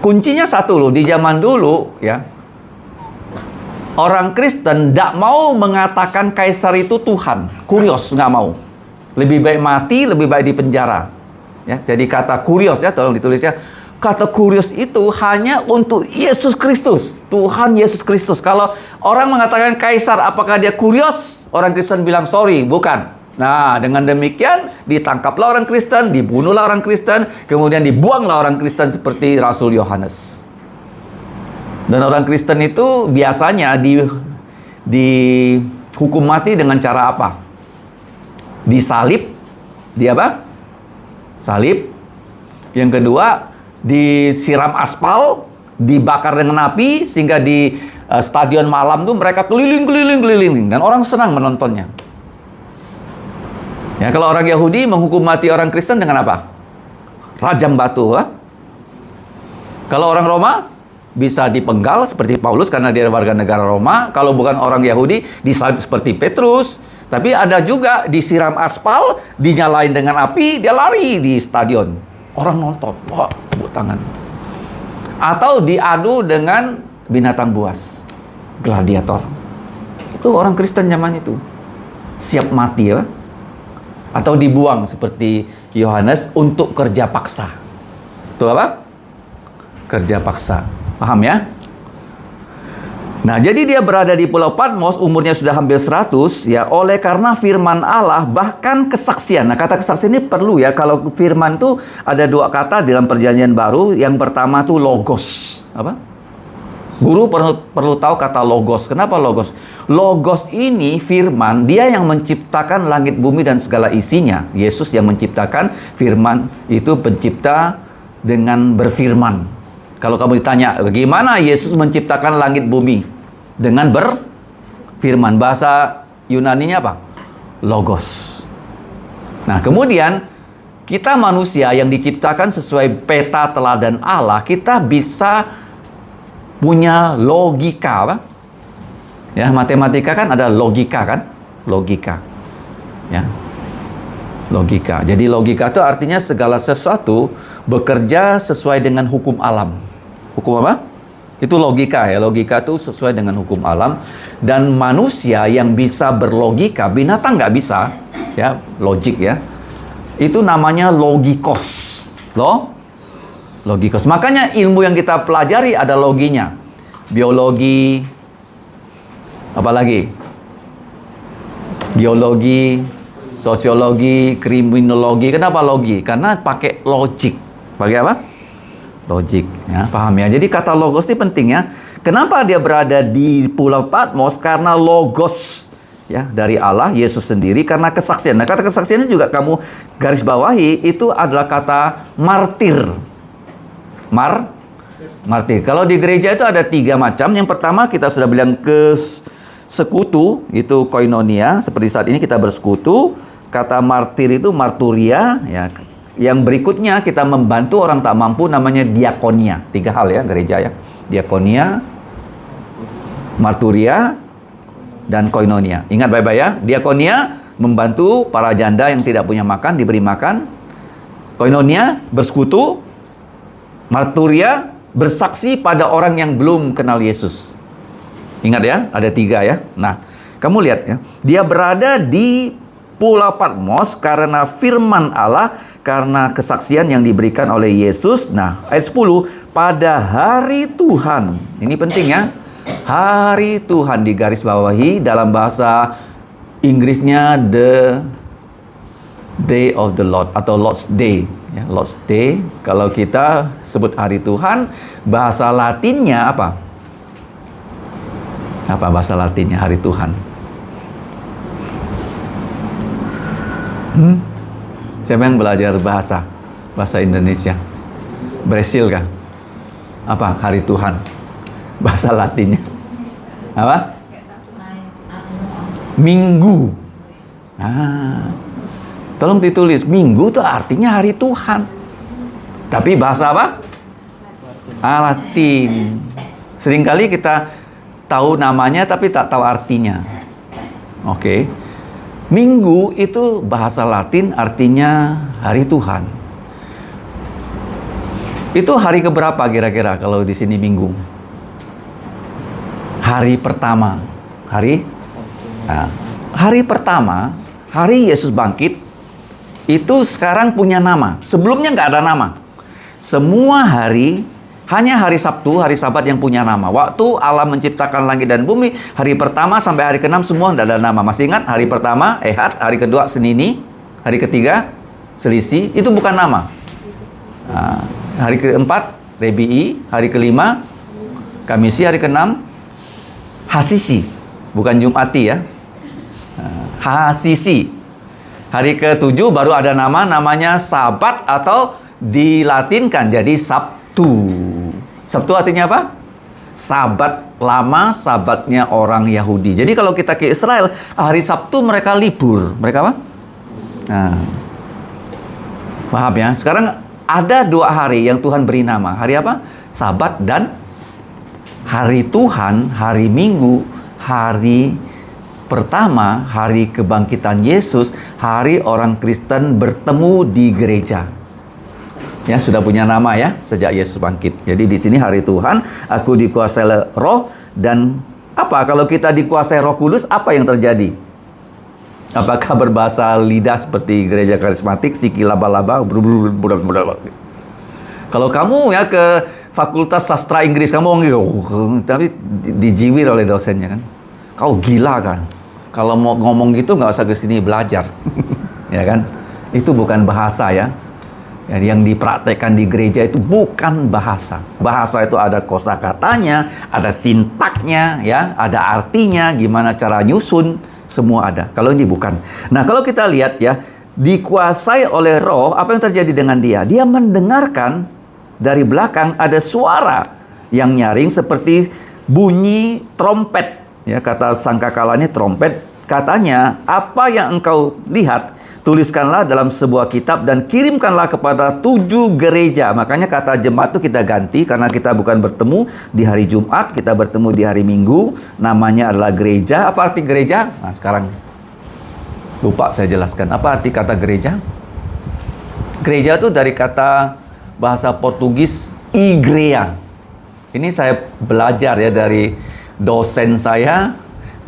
Kuncinya satu loh, di zaman dulu ya, orang Kristen tidak mau mengatakan kaisar itu Tuhan. Kurios, nggak mau. Lebih baik mati, lebih baik di penjara. Ya, jadi kata kurios ya, tolong ditulis ya. Kata kurios itu hanya untuk Yesus Kristus, Tuhan Yesus Kristus. Kalau orang mengatakan kaisar, apakah dia kurios? Orang Kristen bilang sorry, bukan. Nah, dengan demikian ditangkaplah orang Kristen, dibunuhlah orang Kristen, kemudian dibuanglah orang Kristen seperti Rasul Yohanes. Dan orang Kristen itu biasanya dihukum mati dengan cara apa? Disalib, apa? Salib. Yang kedua, disiram aspal, dibakar dengan api, sehingga di stadion malam tuh mereka keliling, dan orang senang menontonnya. Ya, kalau orang Yahudi menghukum mati orang Kristen dengan apa? Rajam batu. Ha? Kalau orang Roma bisa dipenggal seperti Paulus karena dia warga negara Roma. Kalau bukan orang Yahudi disalib seperti Petrus. Tapi ada juga disiram aspal, dinyalain dengan api, dia lari di stadion. Orang nonton, wah, tepuk tangan. Atau diadu dengan binatang buas, gladiator. Itu orang Kristen zaman itu. Siap mati ya. Atau dibuang seperti Yohanes untuk kerja paksa. Itu apa? Kerja paksa. Paham ya? Nah, jadi dia berada di Pulau Patmos, umurnya sudah hampir 100 ya, oleh karena firman Allah, bahkan kesaksian. Nah, kata kesaksian ini perlu ya. Kalau firman itu ada 2 kata dalam Perjanjian Baru. Yang pertama tuh logos. Apa? Guru perlu tahu kata logos. Kenapa logos? Logos ini firman, dia yang menciptakan langit bumi dan segala isinya. Yesus yang menciptakan, firman itu pencipta dengan berfirman. Kalau kamu ditanya, bagaimana Yesus menciptakan langit bumi? Dengan berfirman. Bahasa Yunaninya apa? Logos. Nah, kemudian kita manusia yang diciptakan sesuai peta teladan Allah, kita bisa punya logika, apa? Ya, matematika kan ada logika kan? Logika. Ya. Logika. Jadi logika itu artinya segala sesuatu bekerja sesuai dengan hukum alam. Hukum apa? Itu logika ya. Logika itu sesuai dengan hukum alam. Dan manusia yang bisa berlogika, binatang nggak bisa. Ya, logik ya. Itu namanya logikos. Logikos. Makanya ilmu yang kita pelajari ada loginya. Biologi, apalagi? Geologi, sosiologi, kriminologi. Kenapa logi? Karena pakai logik. Pakai apa? Logik. Ya, paham ya? Jadi kata logos ini penting ya. Kenapa dia berada di Pulau Patmos? Karena logos ya dari Allah, Yesus sendiri, karena kesaksian. Nah, kata kesaksian ini juga kamu garis bawahi, itu adalah kata martir. Martir. Kalau di gereja itu ada 3 macam. Yang pertama kita sudah bilang sekutu, itu koinonia. Seperti saat ini kita bersekutu. kata martir itu marturia, ya. Yang berikutnya kita membantu orang tak mampu namanya diakonia. 3 hal ya gereja ya. Diakonia, marturia, dan koinonia. Ingat baik-baik ya. Diakonia membantu para janda yang tidak punya makan diberi makan. Koinonia bersekutu. Marturia bersaksi pada orang yang belum kenal Yesus. Ingat ya, ada 3 ya. Nah, kamu lihat ya. Dia berada di Pulau Patmos karena firman Allah, karena kesaksian yang diberikan oleh Yesus. Nah, ayat 10, pada hari Tuhan. Ini penting ya. Hari Tuhan digarisbawahi, dalam bahasa Inggrisnya the day of the Lord atau Lord's Day. Ya, Lord's Day. Kalau kita sebut hari Tuhan, bahasa Latinnya apa? Apa bahasa Latinnya hari Tuhan? Siapa yang belajar bahasa Indonesia? Brasil kah? Apa hari Tuhan? Bahasa Latinnya apa? Minggu. Tolong ditulis, minggu itu artinya hari Tuhan. Tapi bahasa apa? Latin. Seringkali kita tahu namanya tapi tak tahu artinya. Oke. Minggu itu bahasa Latin artinya hari Tuhan. Itu hari keberapa kira-kira kalau di sini Minggu? Hari pertama. Hari pertama, hari Yesus bangkit, itu sekarang punya nama. Sebelumnya nggak ada nama. Semua hari, hanya hari Sabtu, hari Sabat yang punya nama. Waktu Allah menciptakan langit dan bumi, hari pertama sampai hari ke-6 semua tidak ada nama. Masih ingat? Hari pertama, Ehad. Hari kedua, Senini. Hari ketiga, Selisih. Itu bukan nama. Hari keempat, Rebi'i. Hari kelima, Kamisi. Hari ke-6, Hasisi. Bukan Jumati ya. Hasisi. Hari ke-7 baru ada namanya Sabat atau dilatinkan jadi Sabtu. Sabtu artinya apa? Sabat lama, sabatnya orang Yahudi. Jadi kalau kita ke Israel, hari Sabtu mereka libur. Mereka apa? Paham ya? Sekarang ada 2 hari yang Tuhan beri nama. Hari apa? Sabat dan hari Tuhan, hari Minggu, hari pertama, hari kebangkitan Yesus, hari orang Kristen bertemu di gereja. Ya, sudah punya nama ya, sejak Yesus bangkit. Jadi di sini hari Tuhan, aku dikuasai Roh, dan apa kalau kita dikuasai Roh Kudus, apa yang terjadi? Apakah berbahasa lidah seperti gereja karismatik, siki laba-laba, kalau kamu ya ke Fakultas Sastra Inggris, kamu tapi dijiwir oleh dosennya kan. Kau gila kan? Kalau mau ngomong gitu nggak usah ke sini belajar. Ya kan? Itu bukan bahasa ya. Yang dipraktekkan di gereja itu bukan bahasa. Bahasa itu ada kosakatanya, ada sintaknya, ya, ada artinya, gimana cara nyusun, semua ada. Kalau ini bukan. Nah, kalau kita lihat ya, dikuasai oleh Roh, apa yang terjadi dengan dia? Dia mendengarkan dari belakang ada suara yang nyaring seperti bunyi trompet. Ya, kata sangkakalanya trompet. Katanya, apa yang engkau lihat, tuliskanlah dalam sebuah kitab dan kirimkanlah kepada 7 gereja. Makanya kata jemaat itu kita ganti, karena kita bukan bertemu di hari Jumat, kita bertemu di hari Minggu. Namanya adalah gereja. Apa arti gereja? Nah, sekarang lupa saya jelaskan. Apa arti kata gereja? Gereja itu dari kata bahasa Portugis igreja. Ini saya belajar ya dari dosen saya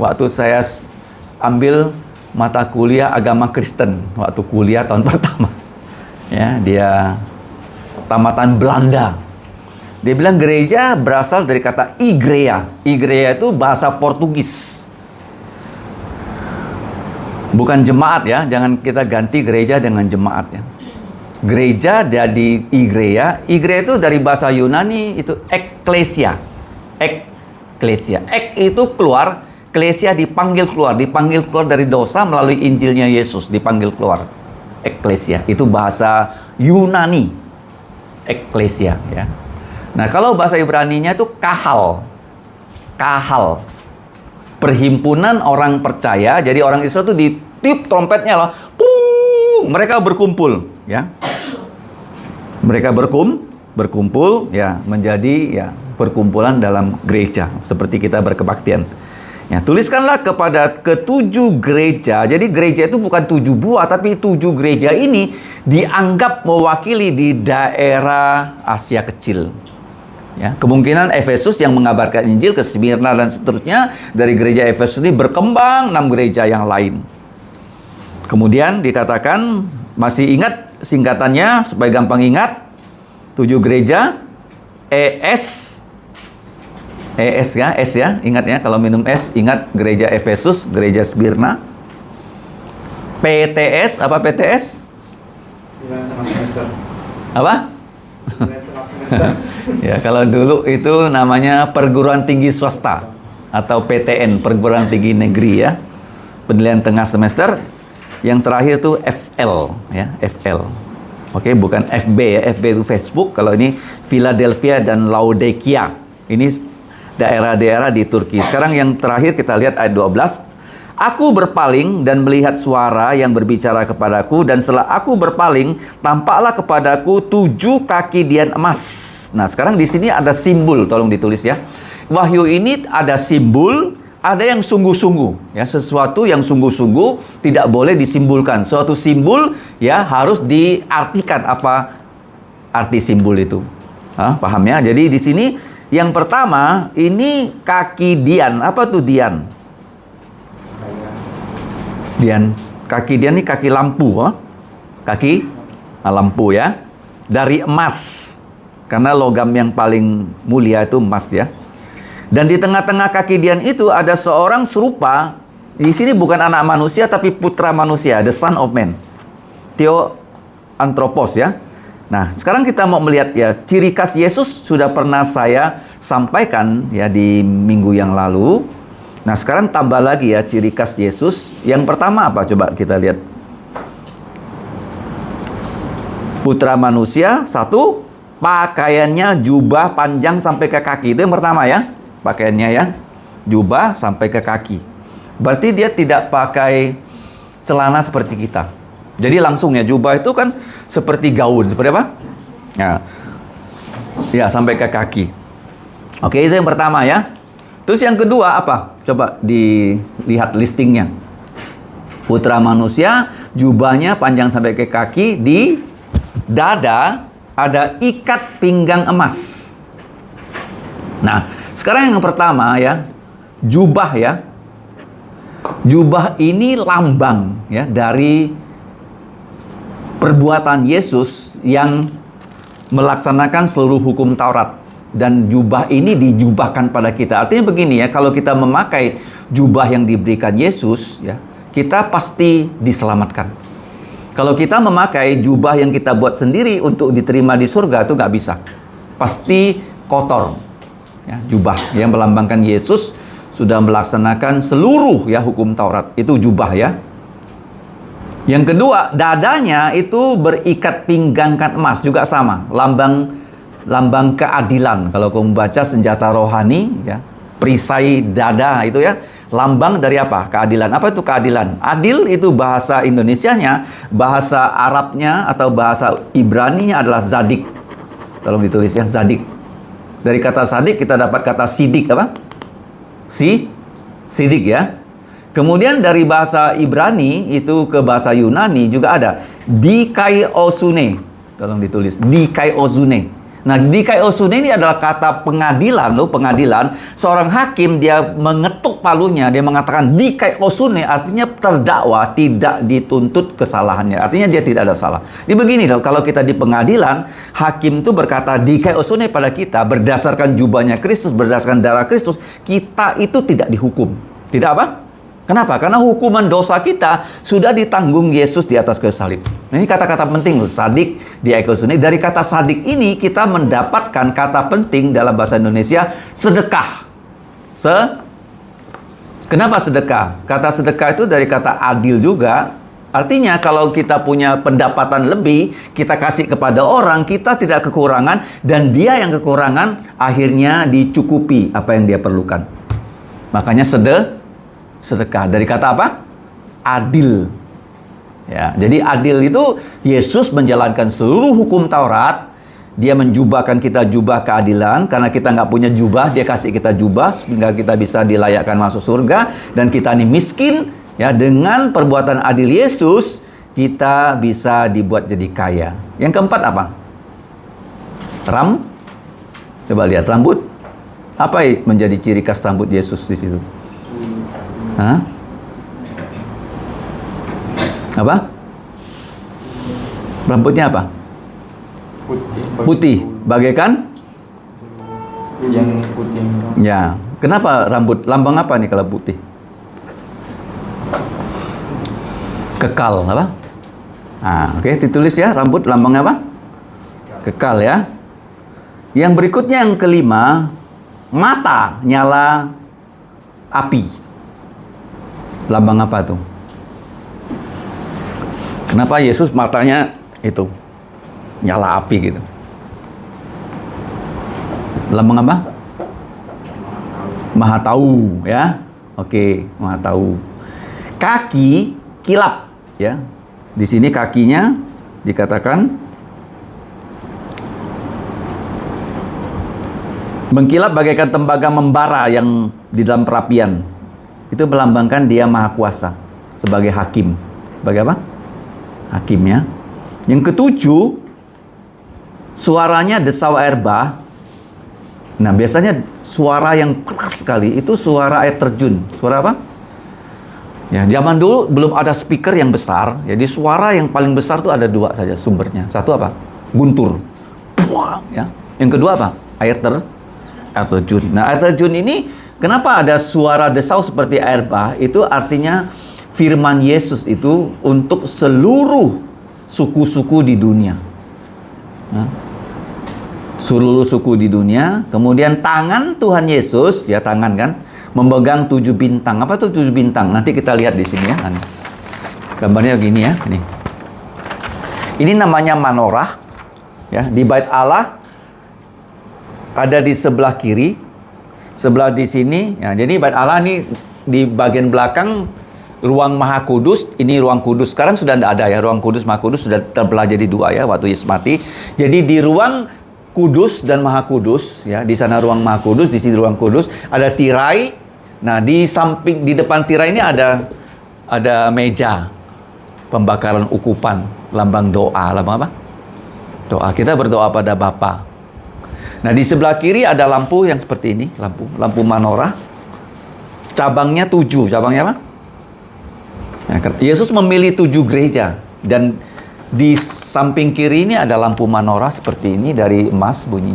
waktu saya ambil mata kuliah agama Kristen waktu kuliah tahun pertama. Ya, dia tamatan Belanda. Dia bilang gereja berasal dari kata igreja. Igreja itu bahasa Portugis. Bukan jemaat ya, jangan kita ganti gereja dengan jemaat ya. Gereja jadi igreja. Igreja itu dari bahasa Yunani itu ekklesia. Ekklesia. Ek itu keluar, ekklesia dipanggil keluar dari dosa melalui Injilnya Yesus, dipanggil keluar. Ekklesia itu bahasa Yunani. Ekklesia ya. Nah, kalau bahasa Ibraninya itu kahal. Kahal. Perhimpunan orang percaya. Jadi orang Israel itu ditiup trompetnya loh. mereka berkumpul, ya. Mereka berkumpul, ya, menjadi ya perkumpulan dalam gereja seperti kita berkebaktian. Ya, tuliskanlah kepada ketujuh gereja. Jadi gereja itu bukan 7 buah, tapi 7 gereja ini dianggap mewakili di daerah Asia Kecil. Ya, kemungkinan Efesus yang mengabarkan Injil ke Smyrna dan seterusnya, dari gereja Efesus ini berkembang 6 gereja yang lain. Kemudian dikatakan, masih ingat singkatannya supaya gampang ingat, 7 gereja, ES ya, S ya, ingat ya, kalau minum S, ingat gereja Efesus, gereja Smyrna. PTS, apa PTS? Apa? Ya, kalau dulu itu namanya perguruan tinggi swasta atau PTN, perguruan tinggi negeri ya. Penilaian tengah semester. Yang terakhir tuh FL ya, FL. Oke, bukan FB ya, FB itu Facebook. Kalau ini Philadelphia dan Laodikia. Ini daerah-daerah di Turki. Sekarang yang terakhir kita lihat ayat 12. Aku berpaling dan melihat suara yang berbicara kepadaku, dan setelah aku berpaling, tampaklah kepadaku 7 kaki dian emas. Nah, sekarang di sini ada simbol, tolong ditulis ya. Wahyu ini ada simbol, ada yang sungguh-sungguh, ya, sesuatu yang sungguh-sungguh tidak boleh disimbolkan. Suatu simbol ya harus diartikan apa arti simbol itu. Paham ya? Jadi di sini yang pertama, ini kaki dian. Apa tuh dian? Dian. Kaki dian ini kaki lampu. Kaki lampu ya. Dari emas. Karena logam yang paling mulia itu emas ya. Dan di tengah-tengah kaki dian itu ada seorang serupa. Di sini bukan anak manusia tapi putra manusia. The Son of Man. Theoanthropos ya. Nah, sekarang kita mau melihat ya, ciri khas Yesus sudah pernah saya sampaikan ya di minggu yang lalu. Nah, sekarang tambah lagi ya ciri khas Yesus. Yang pertama apa? Coba kita lihat. Putra manusia, 1, pakaiannya jubah panjang sampai ke kaki. Itu yang pertama ya. Pakaiannya ya, jubah sampai ke kaki. Berarti dia tidak pakai celana seperti kita. Jadi langsung ya, jubah itu kan seperti gaun, seperti apa? Ya, sampai ke kaki. Oke, itu yang pertama ya. Terus yang kedua apa? Coba dilihat listingnya. Putra manusia, jubahnya panjang sampai ke kaki, di dada ada ikat pinggang emas. Nah, sekarang yang pertama ya, jubah ya. Jubah ini lambang ya dari perbuatan Yesus yang melaksanakan seluruh hukum Taurat, dan jubah ini dijubahkan pada kita. Artinya begini ya, kalau kita memakai jubah yang diberikan Yesus ya, kita pasti diselamatkan. Kalau kita memakai jubah yang kita buat sendiri untuk diterima di surga, itu nggak bisa. Pasti kotor. Ya, jubah yang melambangkan Yesus sudah melaksanakan seluruh ya hukum Taurat. Itu jubah ya. Yang kedua, dadanya itu berikat pinggangkan emas, juga sama, lambang keadilan. Kalau kamu baca senjata rohani ya, perisai dada itu ya, lambang dari apa? Keadilan. Apa itu keadilan? Adil itu bahasa Indonesianya, bahasa Arabnya atau bahasa Ibraninya adalah zadik. Tolong ditulis ya, zadik. Dari kata zadik kita dapat kata sidik apa? Sidik ya. Kemudian dari bahasa Ibrani itu ke bahasa Yunani juga ada dikaiosune. Tolong ditulis dikaiosune. Nah, dikaiosune ini adalah kata pengadilan loh, pengadilan. Seorang hakim dia mengetuk palunya, dia mengatakan dikaiosune, artinya terdakwa tidak dituntut kesalahannya. Artinya dia tidak ada salah. Jadi begini loh, kalau kita di pengadilan, hakim itu berkata dikaiosune pada kita berdasarkan jubahnya Kristus, berdasarkan darah Kristus, kita itu tidak dihukum. Tidak apa? Kenapa? Karena hukuman dosa kita sudah ditanggung Yesus di atas kayu salib. Ini kata-kata penting loh, sadik, diakosune. Dari kata sadik ini kita mendapatkan kata penting dalam bahasa Indonesia, sedekah. Kenapa sedekah? Kata sedekah itu dari kata adil juga. Artinya kalau kita punya pendapatan lebih, kita kasih kepada orang, kita tidak kekurangan, dan dia yang kekurangan akhirnya dicukupi apa yang dia perlukan. Makanya sedekah dari kata apa? Adil. Ya, jadi adil itu Yesus menjalankan seluruh hukum Taurat. Dia menjubahkan kita jubah keadilan. Karena kita nggak punya jubah, dia kasih kita jubah sehingga kita bisa dilayakkan masuk surga. Dan kita ini miskin, ya, dengan perbuatan adil Yesus kita bisa dibuat jadi kaya. Yang keempat apa? Coba lihat rambut. Apa menjadi ciri khas rambut Yesus di situ? Hah? Apa? Rambutnya apa? Putih. Bagaikan? Yang putih. Ya. Kenapa rambut? Lambang apa nih kalau putih? Kekal, apa? Oke, ditulis ya, rambut lambang apa? Kekal ya. Yang berikutnya yang kelima, mata nyala api. Lambang apa tuh? Kenapa Yesus matanya itu nyala api gitu? Lambang apa? Maha tahu ya. Oke, maha tahu. Kaki kilap ya. Di sini kakinya dikatakan mengkilap bagaikan tembaga membara yang di dalam perapian. Itu melambangkan dia maha kuasa sebagai hakim. Sebagai apa? Hakim ya. Yang ketujuh, suaranya desau air bah. Nah, biasanya suara yang keras sekali itu suara air terjun. Suara apa? Ya, zaman dulu belum ada speaker yang besar. Jadi suara yang paling besar tuh ada dua saja sumbernya. Satu apa? Guntur. Puah, ya. Yang kedua apa? Air terjun. Nah, air terjun ini kenapa ada suara desau seperti air bah? Itu artinya firman Yesus itu untuk seluruh suku-suku di dunia. Seluruh suku di dunia. Kemudian tangan Tuhan Yesus, ya tangan kan, memegang 7 bintang. Apa tuh 7 bintang? Nanti kita lihat di sini ya. Gambarnya gini ya. Nih. Ini namanya manorah. Ya, di bait Allah ada di sebelah kiri, sebelah di sini. Ya, jadi bait Allah ini di bagian belakang ruang Maha Kudus. Ini ruang kudus. Sekarang sudah tidak ada ya, ruang kudus Maha Kudus sudah terbelah jadi dua ya waktu Yesus mati. Jadi di ruang Kudus dan Maha Kudus ya, di sana ruang Maha Kudus, di sini ruang Kudus, ada tirai. Nah, di samping di depan tirai ini ada meja pembakaran ukupan, lambang doa. Lambang apa? Doa. Kita berdoa pada Bapa. Nah, di sebelah kiri ada lampu yang seperti ini, lampu manorah. Cabangnya 7. Cabangnya apa? Nah, Yesus memilih 7 gereja, dan di samping kiri ini ada lampu manorah seperti ini dari emas bunyi.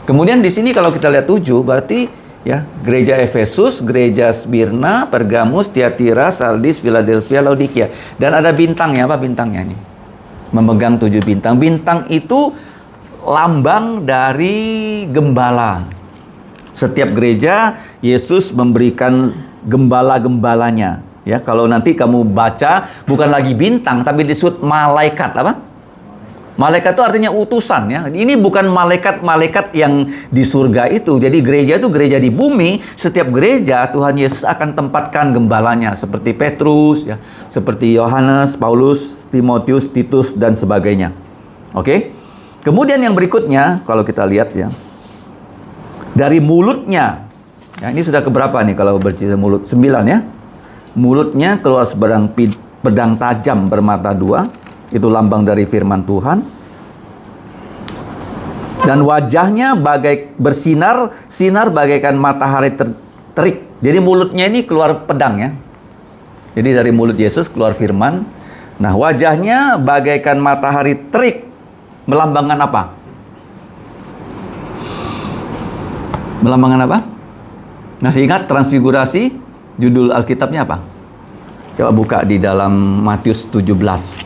Kemudian di sini kalau kita lihat 7 berarti ya gereja Efesus, gereja Smyrna, Pergamus, Tiatira, Sardis, Philadelphia, Laodikia. Dan ada bintangnya. Apa bintangnya ini? Memegang 7 bintang. Bintang itu lambang dari gembala. Setiap gereja Yesus memberikan gembala-gembalanya. Ya, kalau nanti kamu baca bukan lagi bintang tapi disebut malaikat. Apa? Malaikat itu artinya utusan ya. Ini bukan malaikat-malaikat yang di surga itu. Jadi gereja itu gereja di bumi. Setiap gereja Tuhan Yesus akan tempatkan gembalanya seperti Petrus ya, seperti Yohanes, Paulus, Timotius, Titus dan sebagainya. Oke? Kemudian yang berikutnya kalau kita lihat ya. Dari mulutnya. Ya, ini sudah keberapa nih kalau bercerita mulut? 9 ya. Mulutnya keluar sebarang pedang tajam bermata 2. Itu lambang dari firman Tuhan. Dan wajahnya sinar bagaikan matahari terik. Jadi mulutnya ini keluar pedang ya. Jadi dari mulut Yesus keluar firman. Nah, wajahnya bagaikan matahari terik. Melambangkan apa? Melambangkan apa? Masih ingat transfigurasi? Judul Alkitabnya apa? Coba buka di dalam Matius 17.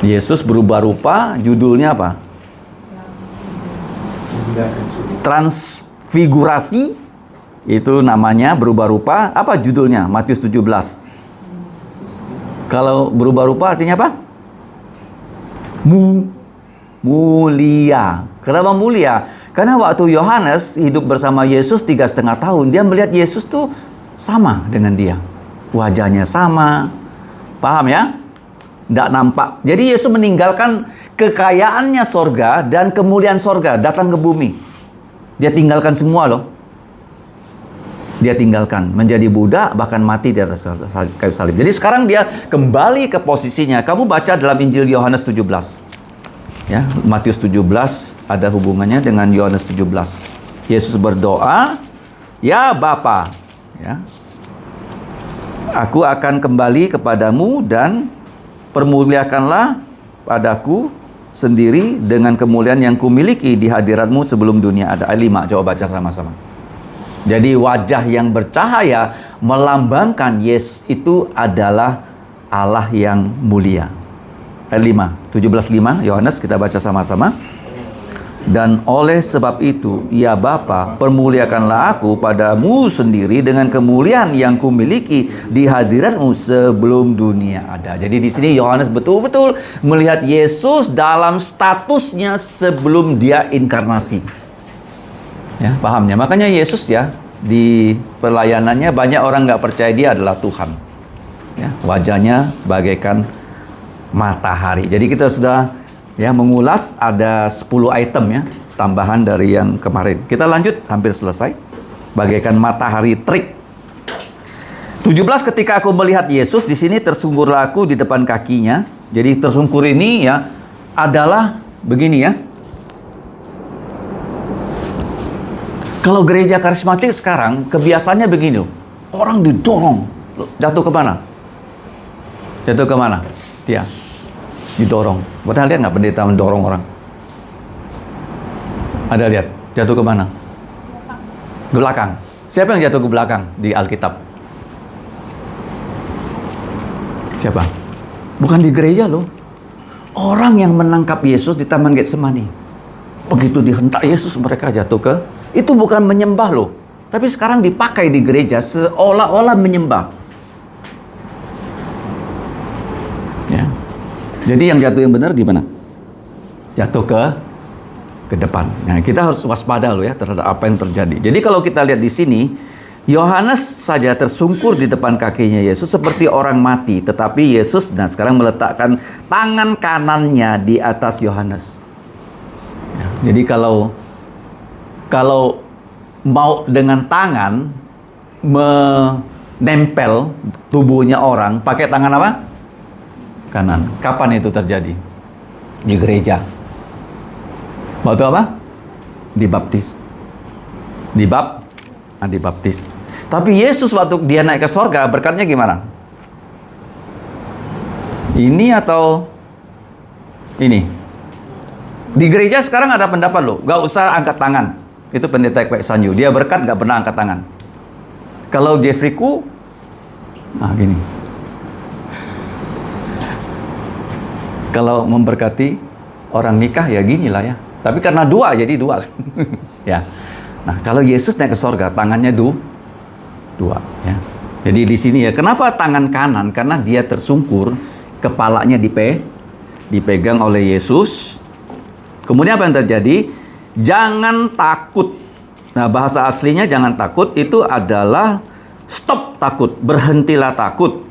Yesus berubah rupa, judulnya apa? Transfigurasi. Itu namanya berubah rupa. Apa judulnya? Matius 17. Kalau berubah rupa artinya apa? Mulia. Kenapa mulia? Karena waktu Yohanes hidup bersama Yesus 3,5 tahun, dia melihat Yesus tuh sama dengan dia. Wajahnya sama, Paham ya? Tidak nampak. Jadi Yesus meninggalkan kekayaannya sorga dan kemuliaan sorga datang ke bumi. Dia tinggalkan semua loh. Dia tinggalkan, menjadi budak, bahkan mati di atas kayu salib. Jadi sekarang dia kembali ke posisinya. Kamu baca dalam Injil Yohanes 17. Ya, Matius 17 ada hubungannya dengan Yohanes 17. Yesus berdoa, "Ya Bapa, ya, aku akan kembali kepadamu dan permuliakanlah padaku sendiri dengan kemuliaan yang kumiliki di hadiratmu sebelum dunia ada." Ayat 5, coba baca sama-sama. Jadi wajah yang bercahaya melambangkan Yesus itu adalah Allah yang mulia. Ayat 5, 17:5, Yohanes, kita baca sama-sama. "Dan oleh sebab itu, ya Bapa, permuliakanlah aku padamu sendiri dengan kemuliaan yang kumiliki di hadiratmu sebelum dunia ada." Jadi di sini Yohanes betul-betul melihat Yesus dalam statusnya sebelum dia inkarnasi. Ya, pahamnya. Makanya Yesus ya, di pelayanannya banyak orang nggak percaya dia adalah Tuhan. Ya, wajahnya bagaikan matahari. Jadi kita sudah ya mengulas ada 10 item ya, tambahan dari yang kemarin. Kita lanjut, hampir selesai. Bagaikan matahari terik. 17, ketika aku melihat Yesus, di sini tersungkurlah aku di depan kakinya. Jadi tersungkur ini ya adalah begini ya. Kalau gereja karismatik sekarang kebiasaannya begini loh. Orang didorong. Jatuh ke mana? Jatuh ke mana? Dia didorong. Pernah lihat nggak pendeta mendorong orang? Ada lihat? Jatuh ke mana? Ke belakang. Siapa yang jatuh ke belakang di Alkitab? Siapa? Bukan di gereja loh. Orang yang menangkap Yesus di Taman Getsemani. Begitu dihentak Yesus, mereka jatuh ke. Itu bukan menyembah loh. Tapi sekarang dipakai di gereja seolah-olah menyembah. Ya. Jadi yang jatuh yang benar gimana? Jatuh ke depan. Nah, kita harus waspada loh ya terhadap apa yang terjadi. Jadi kalau kita lihat di sini, Yohanes saja tersungkur di depan kakinya Yesus seperti orang mati, tetapi Yesus sekarang meletakkan tangan kanannya di atas Yohanes. Ya, jadi kalau mau dengan tangan menempel tubuhnya orang, pakai tangan apa? Kanan. Kapan itu terjadi? Di gereja. Waktu apa? Dibaptis. Dibaptis. Tapi Yesus waktu dia naik ke sorga, berkatnya gimana? Ini atau ini? Di gereja sekarang ada pendapat loh, gak usah angkat tangan. Itu pendeta Kwek Sanyu, dia berkat gak pernah angkat tangan. Kalau Jeffrey Ku, gini. Kalau memberkati orang nikah ya gini lah ya. Tapi karena dua jadi dua. Ya. Nah, kalau Yesus naik ke sorga, tangannya dua. Ya. Jadi di sini ya, kenapa tangan kanan? Karena dia tersungkur, kepalanya dipegang oleh Yesus. Kemudian apa yang terjadi? Jangan takut. Nah, bahasa aslinya jangan takut itu adalah stop takut, berhentilah takut.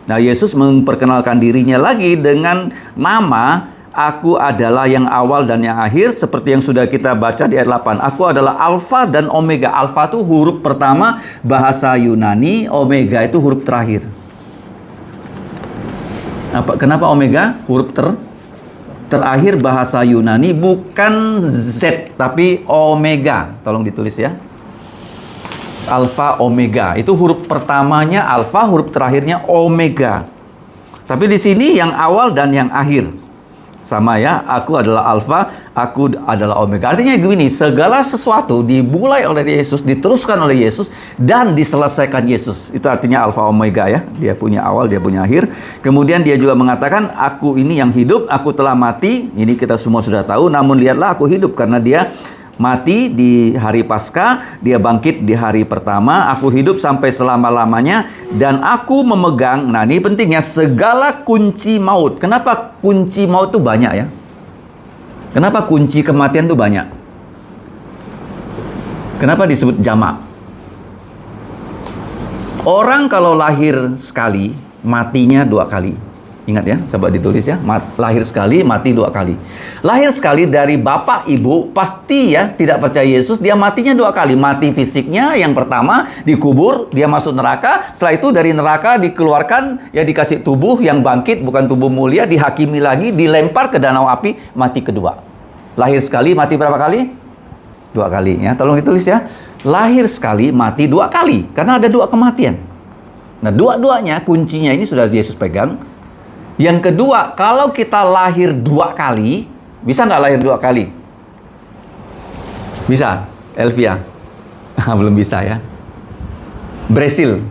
Nah, Yesus memperkenalkan dirinya lagi dengan nama, "Aku adalah yang awal dan yang akhir," seperti yang sudah kita baca di ayat 8. Aku adalah Alfa dan Omega. Alfa itu huruf pertama bahasa Yunani, Omega itu huruf terakhir. Kenapa Omega? Huruf terakhir bahasa Yunani bukan Z tapi Omega. Tolong ditulis ya. Alfa Omega. Itu huruf pertamanya Alfa, huruf terakhirnya Omega. Tapi di sini yang awal dan yang akhir. Sama ya, aku adalah Alfa, aku adalah Omega. Artinya gini, segala sesuatu dimulai oleh Yesus, diteruskan oleh Yesus, dan diselesaikan Yesus. Itu artinya Alfa Omega ya. Dia punya awal, dia punya akhir. Kemudian dia juga mengatakan, aku ini yang hidup, aku telah mati. Ini kita semua sudah tahu, namun lihatlah aku hidup. Karena dia mati di hari Paskah, dia bangkit di hari pertama, aku hidup sampai selama-lamanya, dan aku memegang, nah ini pentingnya, segala kunci maut. Kenapa kunci maut itu banyak ya? Kenapa kunci kematian itu banyak? Kenapa disebut jamak? Orang kalau lahir sekali, matinya 2 kali. Ingat ya, coba ditulis ya. Lahir sekali, mati 2 kali. Lahir sekali dari bapak ibu, pasti ya tidak percaya Yesus, dia matinya 2 kali. Mati fisiknya, yang pertama dikubur, dia masuk neraka. Setelah itu dari neraka dikeluarkan, ya dikasih tubuh yang bangkit, bukan tubuh mulia, dihakimi lagi, dilempar ke danau api, mati kedua. Lahir sekali, mati berapa kali? 2 kali ya. Tolong ditulis ya. Lahir sekali, mati 2 kali. Karena ada 2 kematian. Nah, dua-duanya kuncinya ini sudah Yesus pegang. Yang kedua, kalau kita lahir 2 kali, bisa nggak lahir 2 kali? Bisa, Elvia? Belum bisa ya. Brasil,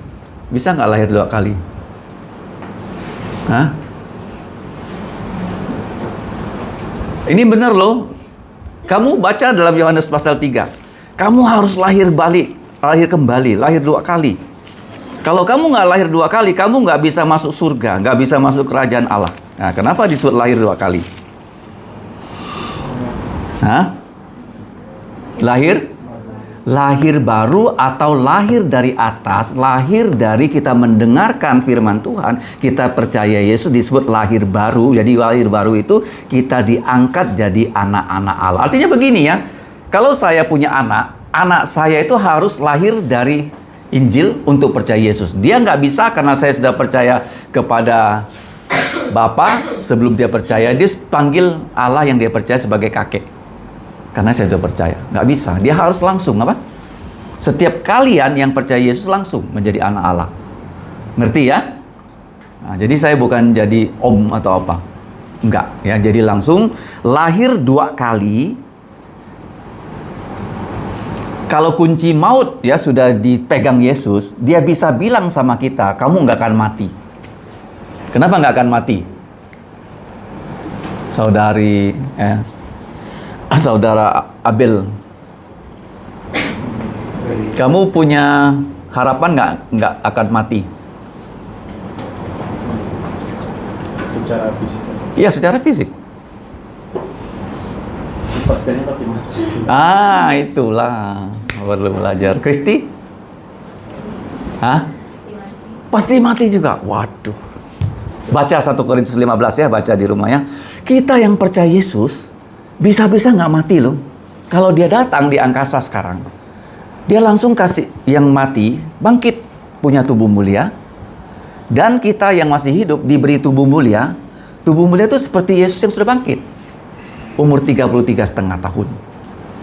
bisa nggak lahir 2 kali? Hah? Ini benar loh. Kamu baca dalam Yohanes pasal 3. Kamu harus lahir kembali, lahir 2 kali. Kalau kamu nggak lahir 2 kali, kamu nggak bisa masuk surga, nggak bisa masuk kerajaan Allah. Nah, kenapa disebut lahir 2 kali? Hah? Lahir baru atau lahir dari atas, lahir dari kita mendengarkan firman Tuhan, kita percaya Yesus, disebut lahir baru. Jadi lahir baru itu kita diangkat jadi anak-anak Allah. Artinya begini ya, kalau saya punya anak saya itu harus lahir dari Injil untuk percaya Yesus. Dia nggak bisa karena saya sudah percaya kepada Bapa, sebelum dia percaya, dia panggil Allah yang dia percaya sebagai kakek. Karena saya sudah percaya. Nggak bisa. Dia harus langsung, apa? Setiap kalian yang percaya Yesus langsung menjadi anak Allah. Ngerti ya? Nah, jadi saya bukan jadi om atau apa. Enggak. Ya, jadi langsung lahir 2 kali. Kalau kunci maut ya sudah dipegang Yesus, dia bisa bilang sama kita, kamu nggak akan mati. Kenapa nggak akan mati? Saudara Abel, kamu punya harapan nggak akan mati? Secara fisik. Iya, secara fisik. Pastinya pasti mati. Itulah perlu belajar. Kristi? Hah? Pasti mati juga. Waduh. Baca 1 Korintus 15 ya, baca di rumah ya. Kita yang percaya Yesus bisa-bisa nggak mati loh. Kalau dia datang di angkasa sekarang, dia langsung kasih yang mati bangkit, punya tubuh mulia. Dan kita yang masih hidup diberi tubuh mulia. Tubuh mulia itu seperti Yesus yang sudah bangkit. Umur 33,5 tahun.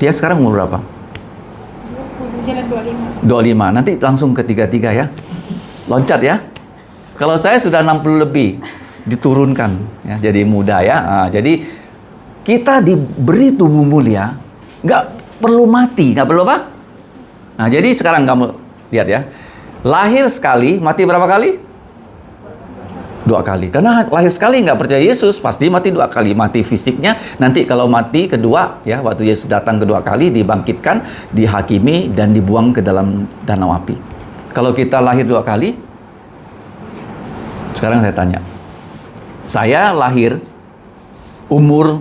Dia sekarang umur berapa? 25. Nanti langsung ke 33 ya. Loncat ya. Kalau saya sudah 60 lebih, diturunkan ya, jadi muda ya. Nah, jadi kita diberi tubuh mulia, nggak perlu mati, nggak perlu apa? Nah, jadi sekarang kamu lihat ya. Lahir sekali, mati berapa kali? 2 kali. Karena lahir sekali nggak percaya Yesus, pasti mati 2 kali. Mati fisiknya, nanti kalau mati kedua, ya waktu Yesus datang kedua kali, dibangkitkan, dihakimi, dan dibuang ke dalam danau api. Kalau kita lahir 2 kali, sekarang saya tanya. Saya lahir umur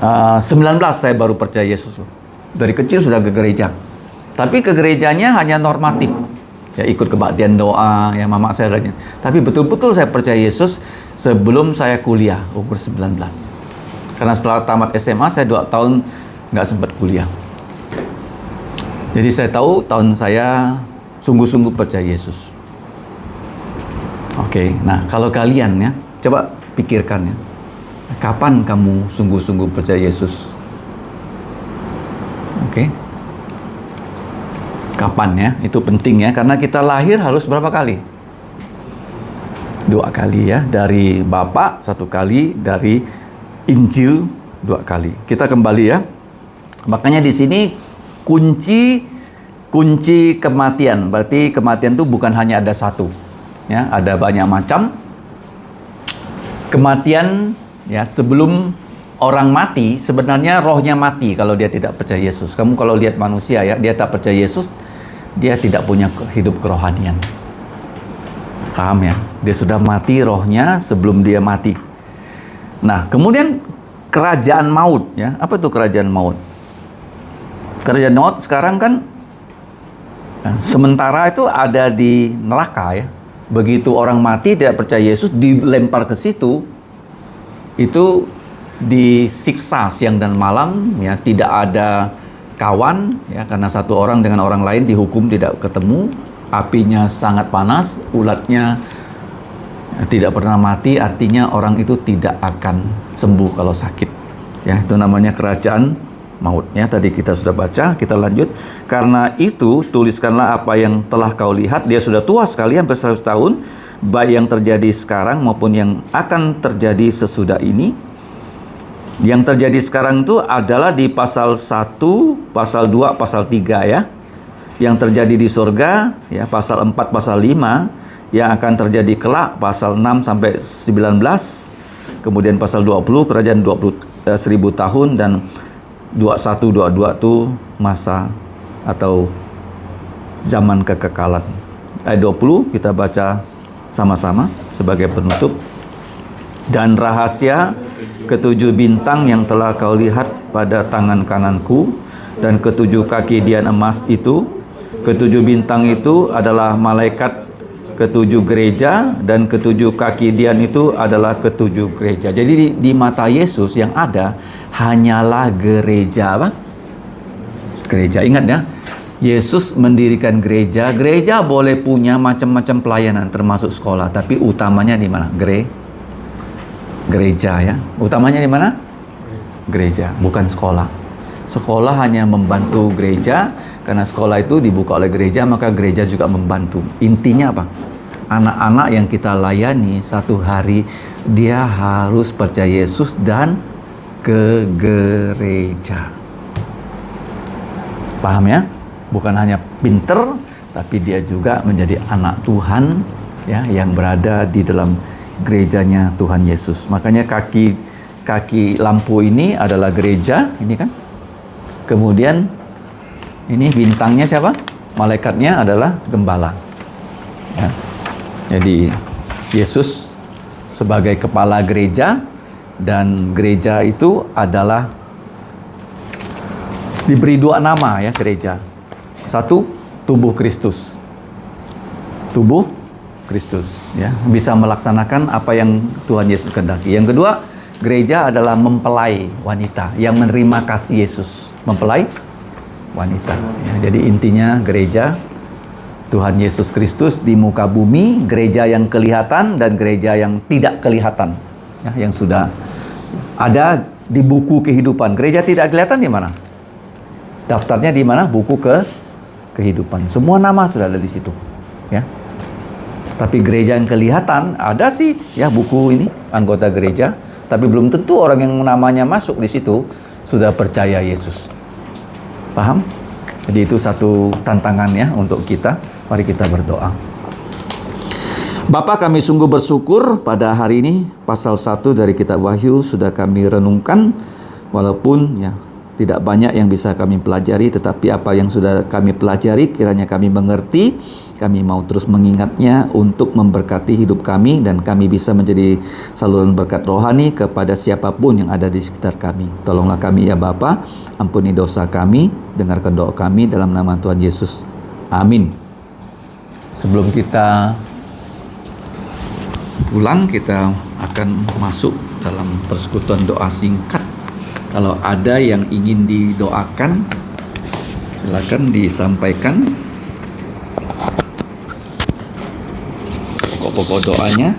19, saya baru percaya Yesus. Dari kecil sudah ke gereja. Tapi ke gerejanya hanya normatif. Ya, ikut kebaktian doa, ya mama saya adanya. Tapi betul-betul saya percaya Yesus sebelum saya kuliah, umur 19. Karena setelah tamat SMA, saya 2 tahun nggak sempat kuliah. Jadi saya tahu tahun saya sungguh-sungguh percaya Yesus. Oke, nah kalau kalian ya, coba pikirkan ya. Kapan kamu sungguh-sungguh percaya Yesus? Oke. Kapan ya? Itu penting ya, karena kita lahir harus berapa kali? 2 kali ya, dari Bapa 1 kali, dari Injil 2 kali. Kita kembali ya. Makanya di sini kunci kematian. Berarti kematian itu bukan hanya ada 1. Ya, ada banyak macam. Kematian ya, sebelum orang mati, sebenarnya rohnya mati kalau dia tidak percaya Yesus. Kamu kalau lihat manusia ya, dia tak percaya Yesus, dia tidak punya hidup kerohanian. Paham ya? Dia sudah mati rohnya sebelum dia mati. Nah, kemudian kerajaan maut ya. Apa itu kerajaan maut? Kerajaan maut sekarang kan sementara itu ada di neraka ya. begitu orang mati tidak percaya Yesus dilempar ke situ, itu disiksa siang dan malam, ya, tidak ada kawan, ya, karena satu orang dengan orang lain dihukum tidak ketemu, apinya sangat panas, ulatnya tidak pernah mati, artinya orang itu tidak akan sembuh kalau sakit, ya, itu namanya kerajaan mautnya. Tadi kita sudah baca, kita lanjut. Karena itu tuliskanlah apa yang telah kau lihat. Dia sudah tua sekali, hampir 100 tahun, baik yang terjadi sekarang maupun yang akan terjadi sesudah ini. Yang terjadi sekarang itu adalah di pasal 1, pasal 2, pasal 3, ya. Yang terjadi di surga, ya, pasal 4, pasal 5. Yang akan terjadi kelak, pasal 6 sampai 19. Kemudian pasal 20, kerajaan 1000 tahun, dan 21, 22 itu masa atau zaman kekekalan. Ayat 20 kita baca sama-sama sebagai penutup. Dan rahasia ketujuh bintang yang telah kau lihat pada tangan kananku dan ketujuh kaki dian emas itu. Ketujuh bintang itu adalah malaikat ketujuh gereja, dan ketujuh kaki dian itu adalah ketujuh gereja. Jadi di mata Yesus yang ada hanyalah gereja apa? Gereja. Ingat ya, Yesus mendirikan gereja. Gereja boleh punya macam-macam pelayanan termasuk sekolah, tapi utamanya di mana? Gereja, ya. Utamanya di mana? Gereja, bukan sekolah. Sekolah hanya membantu gereja, karena sekolah itu dibuka oleh gereja, maka gereja juga membantu. Intinya apa? Anak-anak yang kita layani satu hari, dia harus percaya Yesus dan ke gereja. Paham ya? Bukan hanya pinter, tapi dia juga menjadi anak Tuhan, ya, yang berada di dalam gerejanya Tuhan Yesus. Makanya kaki lampu ini adalah gereja, ini kan. Kemudian ini bintangnya siapa? Malaikatnya adalah gembala. Ya. Jadi Yesus sebagai kepala gereja, dan gereja itu adalah diberi dua nama, ya, gereja. Satu, tubuh Kristus. Tubuh Kristus, ya, bisa melaksanakan apa yang Tuhan Yesus kehendaki. Yang kedua, gereja adalah mempelai wanita yang menerima kasih Yesus. Mempelai wanita, ya. Jadi intinya gereja Tuhan Yesus Kristus di muka bumi, gereja yang kelihatan dan gereja yang tidak kelihatan, ya, yang sudah ada di buku kehidupan. Gereja tidak kelihatan di mana? Daftarnya di mana? Buku kehidupan. Semua nama sudah ada di situ, ya. Tapi gereja yang kelihatan ada sih, ya, buku ini anggota gereja, tapi belum tentu orang yang namanya masuk di situ sudah percaya Yesus. Paham? Jadi itu satu tantangannya untuk kita. Mari kita berdoa. Bapa, kami sungguh bersyukur pada hari ini pasal 1 dari kitab Wahyu sudah kami renungkan, walaupun ya tidak banyak yang bisa kami pelajari, tetapi apa yang sudah kami pelajari kiranya kami mengerti, kami mau terus mengingatnya untuk memberkati hidup kami, dan kami bisa menjadi saluran berkat rohani kepada siapapun yang ada di sekitar kami. Tolonglah kami ya Bapa, ampuni dosa kami, dengarkan doa kami dalam nama Tuhan Yesus. Amin. Sebelum kita pulang, kita akan masuk dalam persekutuan doa singkat. Kalau ada yang ingin didoakan, silakan disampaikan pokok-pokok doanya.